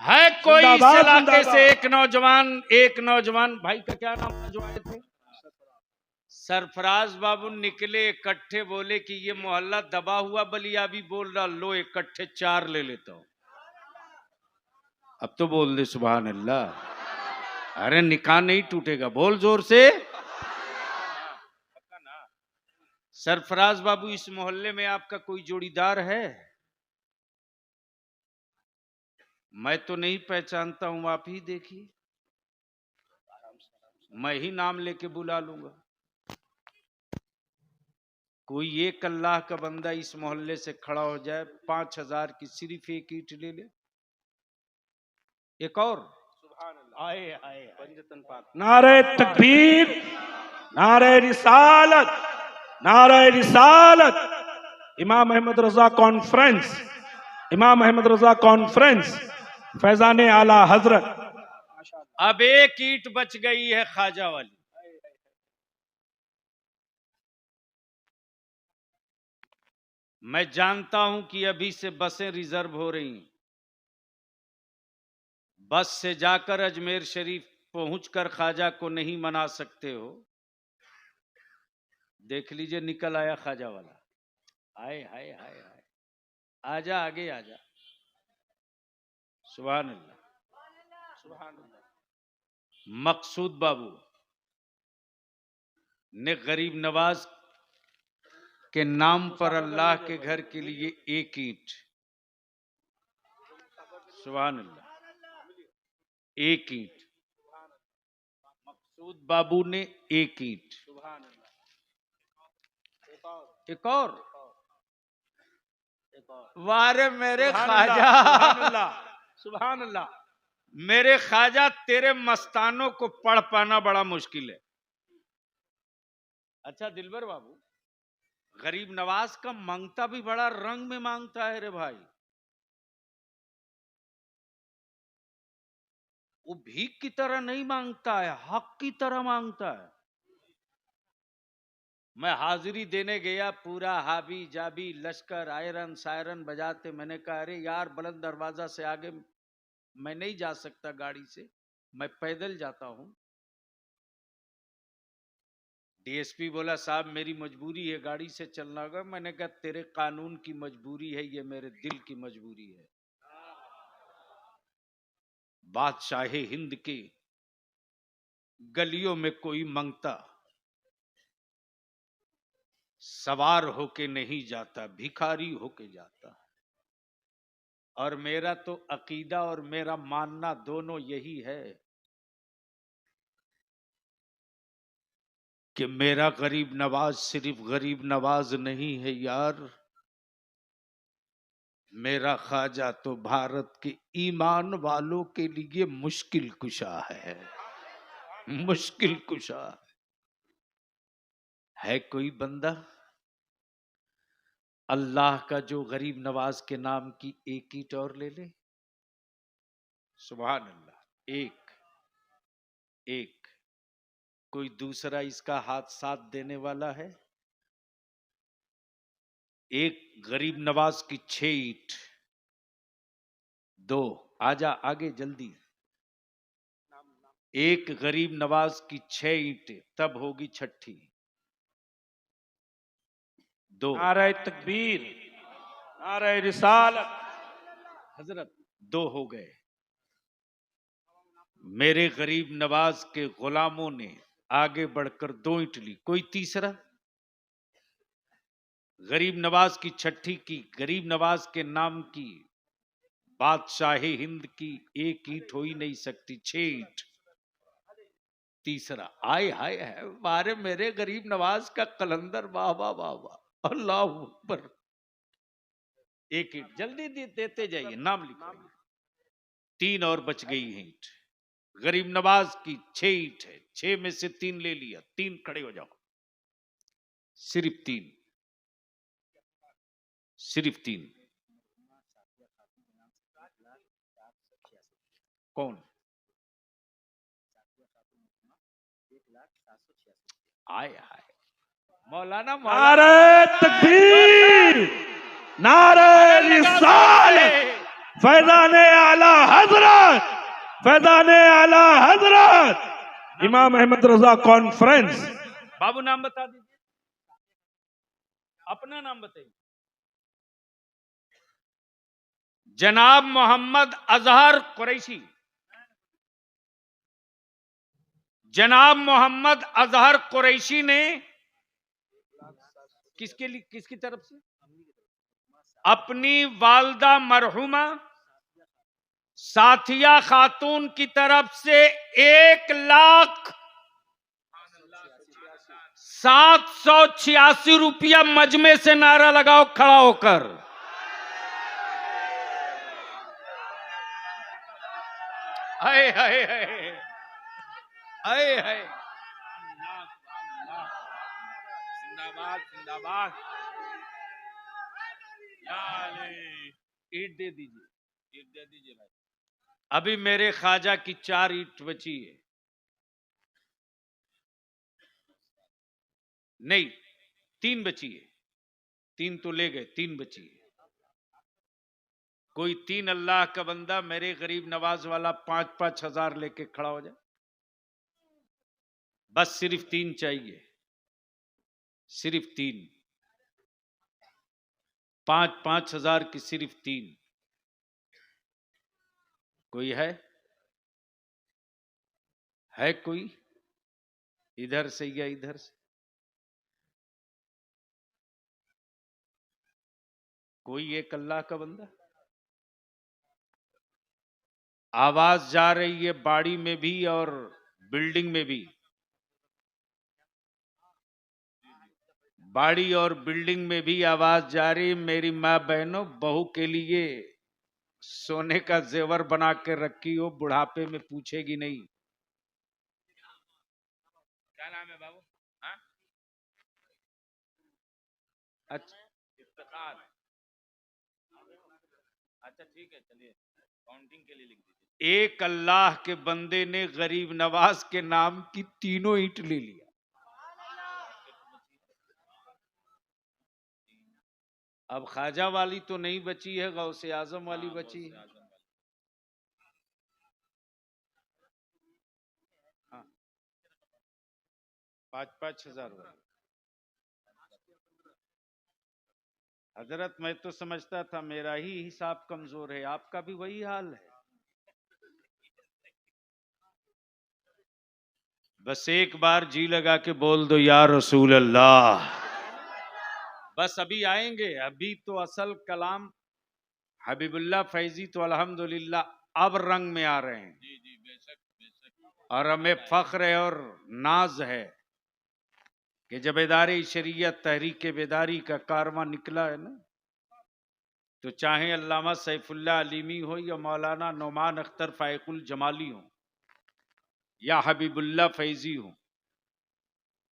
है कोई इस जिंदाबाद, इलाके जिंदाबाद। से एक नौजवान भाई का क्या नाम था जो आए थे? सरफराज बाबू निकले इकट्ठे, बोले कि ये मोहल्ला दबा हुआ बलिया भी बोल रहा, लो इकट्ठे 4 ले लेता हूं। अब तो बोल दे सुभान अल्लाह। अरे निकाह नहीं टूटेगा, बोल जोर से। सरफराज बाबू, इस मोहल्ले में आपका कोई जोड़ीदार है? मैं तो नहीं पहचानता हूं, आप ही देखिए, मैं ही नाम लेके बुला लूंगा। कोई एक अल्लाह का बंदा इस मोहल्ले से खड़ा हो जाए, 5000 की सिर्फ एक ईंट ले ले। एक और आए आए नारे तकबीर, नारे रिसालत, नारे रिसालत। इमाम अहमद रजा कॉन्फ्रेंस, इमाम अहमद रजा कॉन्फ्रेंस, फैजान आला हजरत। अब एक ईंट बच गई है ख्वाजा वाली। मैं जानता हूं कि अभी से बसें रिजर्व हो रही हैं। बस से जाकर अजमेर शरीफ पहुंचकर ख्वाजा को नहीं मना सकते हो। देख लीजिए, निकल आया ख्वाजा वाला। हाय हाय हाय हाय, आजा आगे आजा। सुभान अल्लाह, सुभान अल्लाह। मकसूद बाबू ने गरीब नवाज के नाम पर अल्लाह के घर के लिए एक ईंट, सुभान अल्लाह, एक ईंट। मकसूद बाबू ने एक ईंट, एक और वारे मेरे ख्वाजा, सुभान अल्लाह। मेरे ख्वाजा, तेरे मस्तानों को पढ़ पाना बड़ा मुश्किल है। अच्छा दिलबर बाबू, गरीब नवाज का मांगता भी बड़ा रंग में मांगता है रे भाई। वो भीख की तरह नहीं मांगता है, हक की तरह मांगता है। मैं हाजिरी देने गया, पूरा हाबी जाबी लश्कर आयरन सायरन बजाते। मैंने कहा अरे यार, बुलंद दरवाजा से आगे मैं नहीं जा सकता गाड़ी से, मैं पैदल जाता हूं। डीएसपी बोला साहब मेरी मजबूरी है, गाड़ी से चलना होगा। मैंने कहा तेरे कानून की मजबूरी है, ये मेरे दिल की मजबूरी है। बादशाह हिंद के गलियों में कोई मंगता सवार होके नहीं जाता, भिखारी होके जाता है। और मेरा तो अकीदा और मेरा मानना दोनों यही है कि मेरा गरीब नवाज सिर्फ गरीब नवाज नहीं है यार, मेरा ख्वाजा तो भारत के ईमान वालों के लिए मुश्किल कुशा है, मुश्किल कुशा है। कोई बंदा अल्लाह का जो गरीब नवाज के नाम की एक ईंट और ले ले? सुभान अल्लाह। एक एक कोई दूसरा इसका हाथ साथ देने वाला है? एक गरीब नवाज की 6 ईंट, 2 आजा आगे जल्दी। एक गरीब नवाज की 6 ईंट, तब होगी छठी। 2 नारे तकबीर, नारे रिसालत। हजरत 2 हो गए। मेरे गरीब नवाज के गुलामों ने आगे बढ़कर 2 ईंट ली। कोई तीसरा? गरीब नवाज की छठी की, गरीब नवाज के नाम की बादशाह हिंद की एक ईंट हो ही नहीं सकती, 6 ईंट। तीसरा आए हाय है, मारे मेरे गरीब नवाज का कलंदर, वाह वाह वाह वाह, अल्लाह अकबर। 1 ईंट जल्दी देते जाइए, नाम लिखो। 3 और बच गई है ईंट। गरीब नवाज की 6 ईंट है, 6 में से 3 ले लिया, 3 खड़े हो जाओ, सिर्फ 3, सिर्फ 3। कौन? आए हाय मौलाना, नारे तकबीर, नारे रिसालत, फैजाने आला हजरत, फैजाने आला हजरत, इमाम अहमद रजा कॉन्फ्रेंस। बाबू नाम बता दीजिए, अपना नाम बताइए। जनाब मोहम्मद अजहर कुरैशी, जनाब मोहम्मद अजहर कुरैशी ने किसके लिए, किसकी तरफ से? अपनी वालदा मरहुमा साथिया खातून की तरफ से 1,0786 रुपया मजमे से नारा लगाओ खड़ा होकर। हाय हाय हाय हाय हाय, जिंदाबाद जिंदाबाद। ईंट दे दीजिए, ईंट दे दीजिए भाई। अभी मेरे ख्वाजा की 4 ईंट बची है, नहीं 3 बची है, 3 तो ले गए, 3 बची है। कोई 3 अल्लाह का बंदा मेरे गरीब नवाज वाला 5-5 हजार लेके खड़ा हो जाए, बस सिर्फ 3 चाहिए, सिर्फ 3, 5-5 हजार की सिर्फ 3। कोई है कोई इधर से या इधर से? कोई एक अल्लाह का बंदा? आवाज जा रही है बाड़ी में भी और बिल्डिंग में भी, बाड़ी और बिल्डिंग में भी आवाज जा रही। मेरी माँ बहनों, बहू के लिए सोने का जेवर बना के रखी हो, बुढ़ापे में पूछेगी नहीं। क्या नाम है बाबू? हाँ? अच्छा, इफ्तिखार। अच्छा ठीक है, चलिए काउंटिंग के लिए लिख दीजिए। एक अल्लाह के बंदे ने गरीब नवाज के नाम की 3 ईंट ले लिया। अब ख्वाजा वाली तो नहीं बची है, गौसे आजम वाली बची है। हाँ, 5-5 हजार वाली। हजरत, मैं तो समझता था मेरा ही हिसाब कमजोर है, आपका भी वही हाल है। बस एक बार जी लगा के बोल दो या रसूल अल्लाह। बस अभी आएंगे, अभी तो असल कलाम हबीबुल्लाह फैजी तो अल्हम्दुलिल्लाह अब रंग में आ रहे हैं। जी जी, बेशक बेशक। और हमें फख्र है और नाज है कि जब इदारे शरीयत तहरीक बेदारी का कारवां निकला है ना, तो चाहे अल्लामा सैफुल्लाह अलीमी हो या मौलाना नौमान अख्तर फायकुल जमाली हो या हबीबुल्लाह फैजी हो,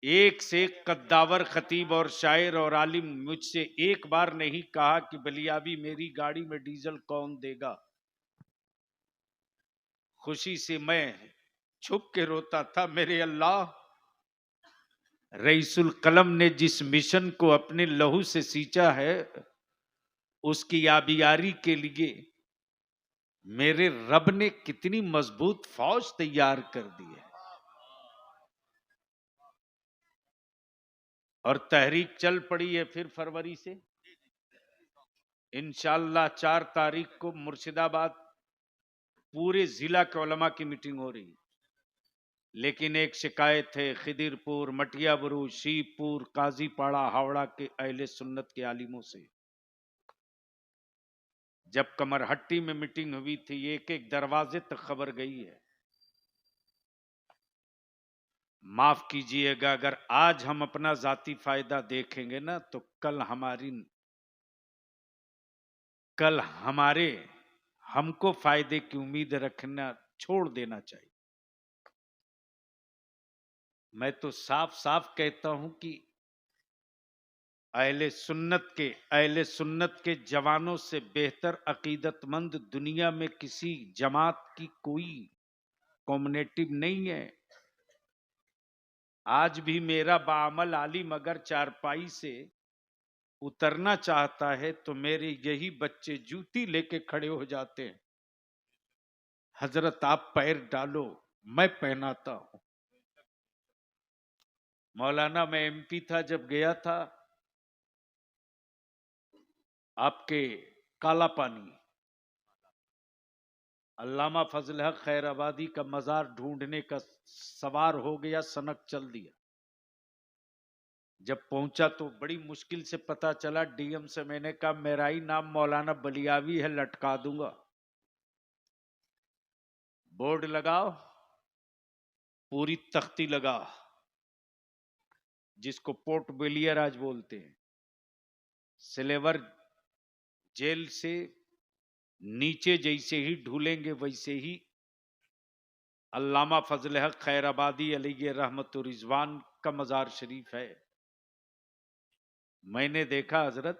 एक से एक कद्दावर खतीब और शायर और आलिम मुझसे एक बार नहीं कहा कि बलियाबी मेरी गाड़ी में डीजल कौन देगा। खुशी से मैं छुप के रोता था, मेरे अल्लाह, रईसुल कलम ने जिस मिशन को अपने लहू से सींचा है, उसकी आबियारी के लिए मेरे रब ने कितनी मजबूत फौज तैयार कर दी है। और तहरीक चल पड़ी है फिर फरवरी से। इंशाअल्लाह 4 तारीख को मुर्शिदाबाद पूरे जिला के उलमा की मीटिंग हो रही है। लेकिन एक शिकायत है, खिदिरपुर, मटिया बुरुज, शिवपुर, काजीपाड़ा, हावड़ा के अहले सुन्नत के आलिमों से। जब कमरहट्टी में मीटिंग हुई थी, एक एक दरवाजे तक खबर गई है। माफ कीजिएगा, अगर आज हम अपना जाती फायदा देखेंगे ना, तो कल हमारे हमको फायदे की उम्मीद रखना छोड़ देना चाहिए। मैं तो साफ साफ कहता हूं कि अहले सुन्नत के जवानों से बेहतर अकीदतमंद दुनिया में किसी जमात की कोई कम्युनिटी नहीं है। आज भी मेरा बाअमल आलिम अगर चारपाई से उतरना चाहता है तो मेरे यही बच्चे जूती लेके खड़े हो जाते हैं, हजरत आप पैर डालो, मैं पहनाता हूं। मौलाना मैं एमपी था, जब गया था आपके काला पानी, अल्लामा फजल हक खैराबादी का मजार ढूंढने का सवार हो गया, सनक चल दिया। जब पहुंचा तो बड़ी मुश्किल से पता चला, डीएम से मैंने कहा मेरा ही नाम मौलाना बलियावी है, लटका दूंगा। बोर्ड लगाओ, पूरी तख्ती लगा, जिसको पोर्ट बेलियर आज बोलते हैं। सिलेवर जेल से नीचे जैसे ही ढूलेंगे वैसे ही अल्लामा फजल हक खैराबादी अलैहि रहमतुर रिजवान का मजार शरीफ है। मैंने देखा हजरत,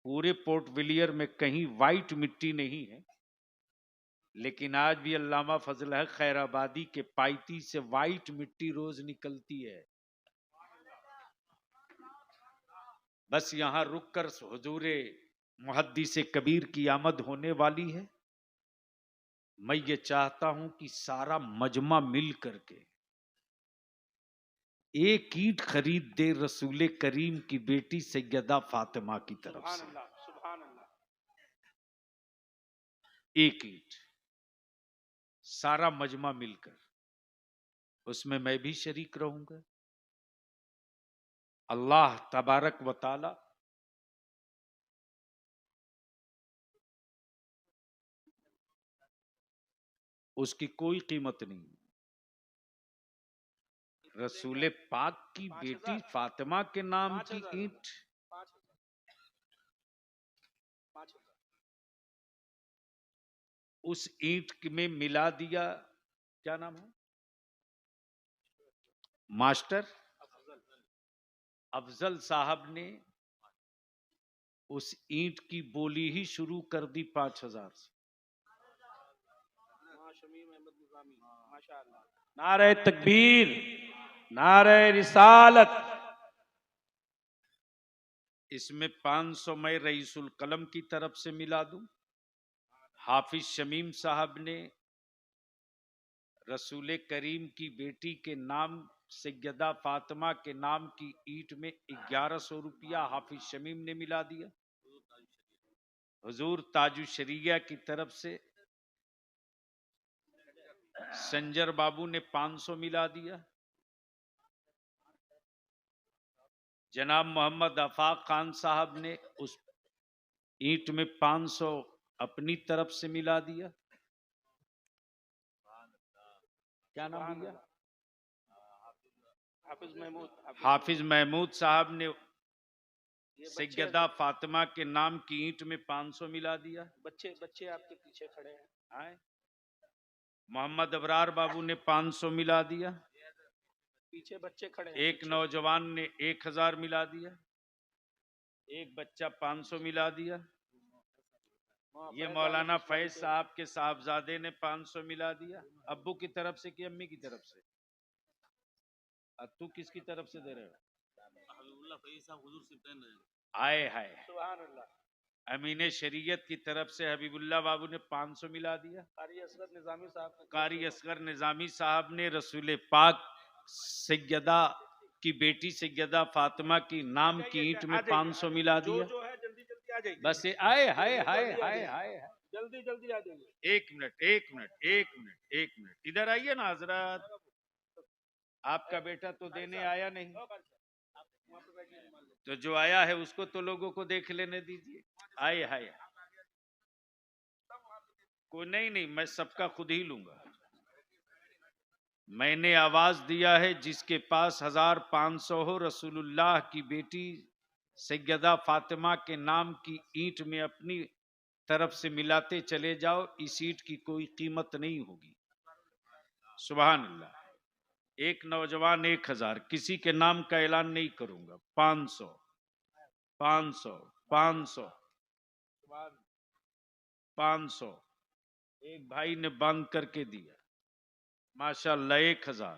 पूरे पोर्ट विलियर में कहीं वाइट मिट्टी नहीं है, लेकिन आज भी अल्लामा फजल हक खैराबादी के पाइती से वाइट मिट्टी रोज निकलती है। बस यहां रुककर हुजूरे मुहद्दिस कबीर की आमद होने वाली है। मैं ये चाहता हूं कि सारा मजमा मिल करके एक ईंट खरीद दे रसूल करीम की बेटी सैयदा फातिमा की तरफ से। एक ईंट, सारा मजमा मिलकर, उसमें मैं भी शरीक रहूंगा। अल्लाह तबारक व ताला उसकी कोई कीमत नहीं। रसूल पाक की बेटी फातिमा के नाम की ईंट, उस ईंट में मिला दिया, क्या नाम है, मास्टर अफजल साहब ने उस ईंट की बोली ही शुरू कर दी 5,000 से। नारे तकबीर, नारे रिसालत। इसमें 500 मैं रईसुल कलम की तरफ से मिला दूं। हाफिज शमीम साहब ने रसूल करीम की बेटी के नाम सैयदा फातिमा के नाम की ईंट में 1100 रुपया हाफिज शमीम ने मिला दिया। हुजूर ताजु शरिया की तरफ से संजर बाबू ने 500 मिला दिया। जनाब मोहम्मद आफाक खान साहब ने उस ईंट में 500 अपनी तरफ से मिला दिया। क्या नाम दिया? हाफिज महमूद साहब ने सैयदा फातिमा के नाम की ईंट में 500 मिला दिया। बच्चे आपके पीछे खड़े हैं। आए मोहम्मद अबरार बाबू ने 500 मिला दिया। पीछे बच्चे खड़े हैं। एक नौजवान ने 1000 मिला दिया। एक बच्चा 500 मिला दिया। ये मौलाना फैज साहब के साहबजादे ने 500 मिला दिया। अब्बू की तरफ से कि अम्मी की तरफ से? तू किसकी तरफ से दे रहे हो? आए हाय, अमीने शरीयत की तरफ से हबीबुल्लाह बाबू ने 500 मिला दिया। कारी असगर निजामी साहब ने रसूल पाक सैयदा की बेटी सैयदा फातिमा की नाम की ईंट में 500 मिला दिया। बस आए हाय हाय हाय हाय, जल्दी आ जाइए। एक मिनट इधर आइए ना हजरत। आपका बेटा तो देने आया नहीं, तो जो आया है उसको तो लोगों को देख लेने दीजिए। आए हाय, कोई नहीं, मैं सबका खुद ही लूंगा। मैंने आवाज दिया है जिसके पास 1500 हो, रसूलुल्लाह की बेटी सैयदा फातिमा के नाम की ईंट में अपनी तरफ से मिलाते चले जाओ। इस ईंट की कोई कीमत नहीं होगी। सुभान अल्लाह। एक नौजवान 1000, किसी के नाम का ऐलान नहीं करूंगा। 500 500 500 500 एक भाई ने बांध करके दिया, माशाअल्लाह। 1000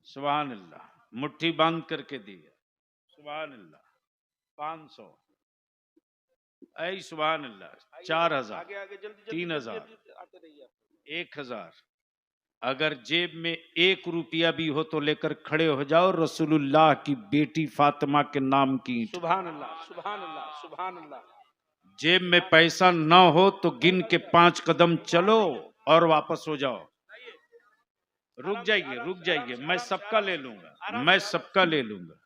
सुभान अल्लाह, मुट्ठी बांध करके दिया, सुभान अल्लाह। 500 ऐ सुभान अल्लाह। 4000, 3000, 1000। अगर जेब में 1 रुपया भी हो तो लेकर खड़े हो जाओ, रसूलुल्लाह की बेटी फातिमा के नाम की ईंट। सुभान अल्लाह, सुभान अल्लाह, सुभान अल्लाह। जेब में पैसा न हो तो गिन के 5 कदम चलो और वापस हो जाओ। रुक जाइए, मैं सबका ले लूंगा, मैं सबका ले लूंगा।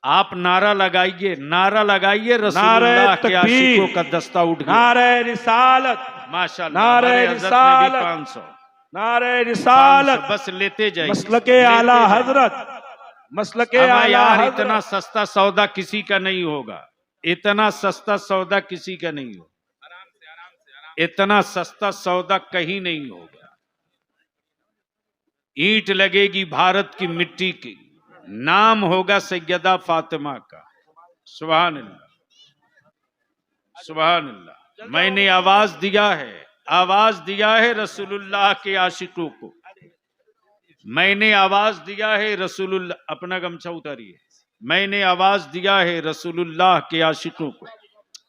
आप नारा लगाइए, नारा लगाइए, रसूलुल्लाह के आशिकों का दस्ता उठ गया। नारे रिसालत, माशाअल्लाह, नारे हमारे हज़रत ने भी रिसालत, 500, नारे रिसालत, बस लेते जाइए। मसलके आला हजरत, मसलके आला यार, हजरत। इतना सस्ता सौदा किसी का नहीं होगा, इतना सस्ता सौदा किसी का नहीं होगा, इतना सस्ता सौदा कहीं नहीं होगा। ईंट लगेगी भारत की मिट्टी की, नाम होगा सैयदा फातिमा का। सुभान अल्लाह, सुभान अल्लाह। मैंने आवाज दिया है रसूलुल्लाह के आशिकों को, मैंने आवाज दिया है रसूलुल्लाह। अपना गमछा उतारिए। मैंने आवाज दिया है रसूलुल्लाह के आशिकों को।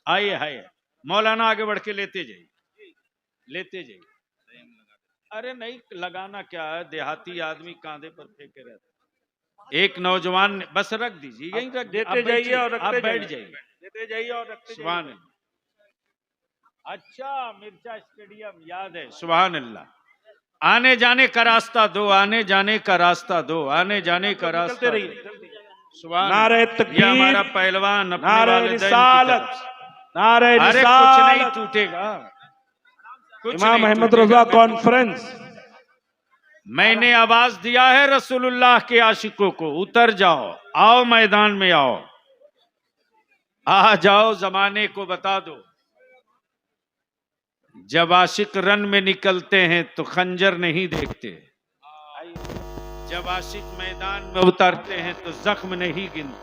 आइए हाय मौलाना, आगे बढ़ के लेते जाइए। अरे नहीं लगाना क्या है, देहाती आदमी कांधे पर फेंके रहते। एक नौजवान ने, बस रख दीजिए, यहीं रख देते जाइए और आप रखते बैठ जाइए, जाइए। देते जाइए और रखते सुभान जाइए। अल्लाह। अच्छा, मिर्चा स्टेडियम याद है। सुभान अल्लाह। आने जाने का रास्ता दो, आने जाने का रास्ता दो, आने जाने का रास्ता चलते दो। रहिए। सुभान नारे अल्लाह। तकबीर, ये हमारा पहलवान अपने नारे वालिदैन की रिसालत, तरफ से। नारे अरे कुछ नहीं रिसालत। टूटेगा, कुछ इमाम नहीं अहमद टूटेगा। रजा कॉन्फ्रेंस। मैंने आवाज दिया है रसूलुल्लाह के आशिकों को, उतर जाओ, आओ मैदान में आओ, आ जाओ, जमाने को बता दो। जब आशिक रन में निकलते हैं तो खंजर नहीं देखते, जब आशिक मैदान में उतरते हैं तो जख्म नहीं गिनते,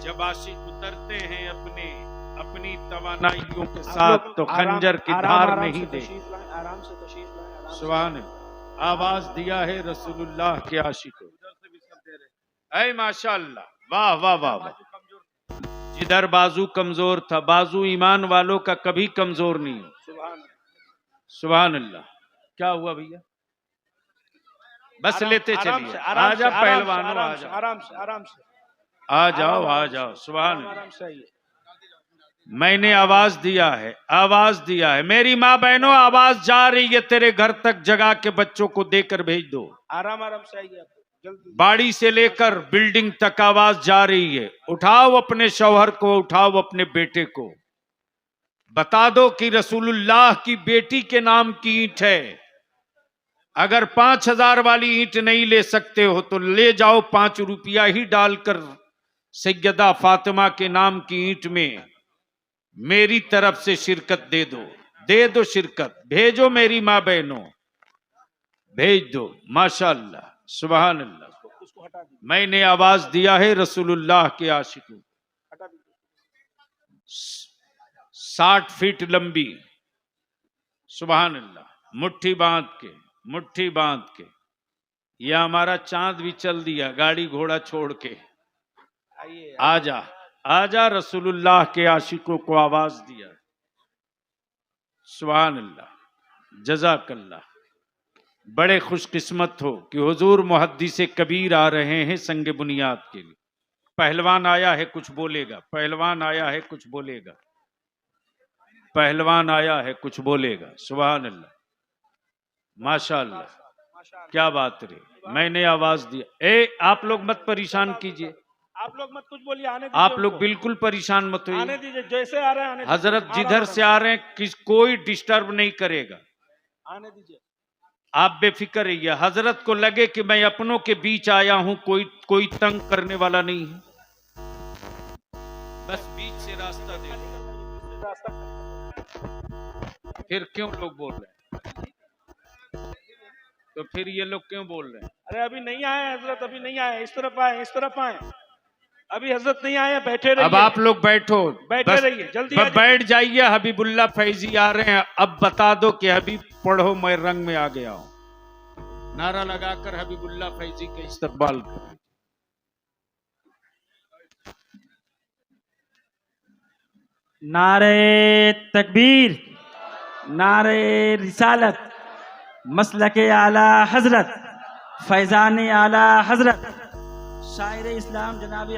जब आशिक उतरते हैं अपनी तवानाइयों के साथ तो खंजर की धार नहीं देखते। आराम से तशरीफ लाएं। सुभान अल्लाह। आवाज दिया है रसूलुल्लाह के आशिकों। ऐ माशाअल्लाह, वाह वाह वाह वाह। जिधर बाजू कमजोर था, बाजू ईमान वालों का कभी कमजोर नहीं हो। सुभान अल्लाह। क्या हुआ भैया? बस लेते चलिए। आजा पहलवानों, आजा, आराम से, आराम से आ जाओ, आ जाओ। सुभान अल्लाह। आराम से आइए। मैंने आवाज दिया है। मेरी माँ बहनों, आवाज जा रही है तेरे घर तक, जगा के बच्चों को देकर भेज दो। आराम से आइए, आप जल्दी। बाड़ी से लेकर बिल्डिंग तक आवाज जा रही है। उठाओ अपने शौहर को, उठाओ अपने बेटे को, बता दो कि रसूलुल्लाह की बेटी के नाम की ईंट है। अगर 5000 वाली ईंट नहीं ले सकते हो तो ले जाओ, 5 रुपया ही डालकर सैयदा फातिमा के नाम की ईंट में मेरी तरफ से शिरकत दे दो शिरकत। भेजो मेरी माँ बहनों, भेज दो। माशाअल्लाह, सुभान अल्लाह। उसको हटा दीजिए, मैंने आवाज दिया है रसूलुल्लाह के आशिकों। हटा दीजिए। 60 फीट लंबी, सुभान अल्लाह। मुट्ठी बांध के यह हमारा चांद भी चल दिया, गाड़ी घोड़ा छोड़ के। आइए, आजा रसूलुल्लाह के आशिकों को आवाज दिया। सुभान अल्लाह, जज़ाकल्लाह। बड़े खुशकिस्मत हो कि हुजूर मुहद्दिसे कबीर आ रहे हैं संग बुनियाद के लिए। पहलवान आया है, कुछ बोलेगा। पहलवान आया है, कुछ बोलेगा। पहलवान आया है, कुछ बोलेगा। सुभान अल्लाह, माशाअल्लाह, क्या बात रही। मैंने आवाज दिया। आप लोग मत परेशान कीजिए, आप लोग मत कुछ बोलिए, आने दीजिए। आप लोग उनको बिल्कुल परेशान मत आने होइए। दीजिए, जैसे आ रहे हैं आने दीजिए। हजरत जिधर आराम से आ रहे हैं कोई डिस्टर्ब नहीं करेगा, आने दीजिए। आप बेफिक्र रहिए। हजरत को लगे कि मैं अपनों के बीच आया हूं, कोई तंग करने वाला नहीं है, बस बीच से रास्ता दे दो। फिर क्यों लोग बोल रहे हैं? तो फिर ये लोग क्यों बोल रहे हैं? अरे अभी नहीं आए हजरत, अभी नहीं आए, इस तरफ आए, इस तरफ आए, अभी हजरत नहीं आए, बैठे रहिए। अब आप लोग बैठो, बैठे रहिए, जल्दी आ जाइए। बैठ जाइए। हबीबुल्ला फैजी आ रहे हैं। अब बता दो कि हबीब पढ़ो, मैं रंग में आ गया हूं। नारा लगाकर हबीबुल्ला फैजी के इस्तकबाल करें। नारे तकबीर, नारे रिसालत, मसलके आला हजरत, फैजान आला हजरत, शायर इस्लाम जनाब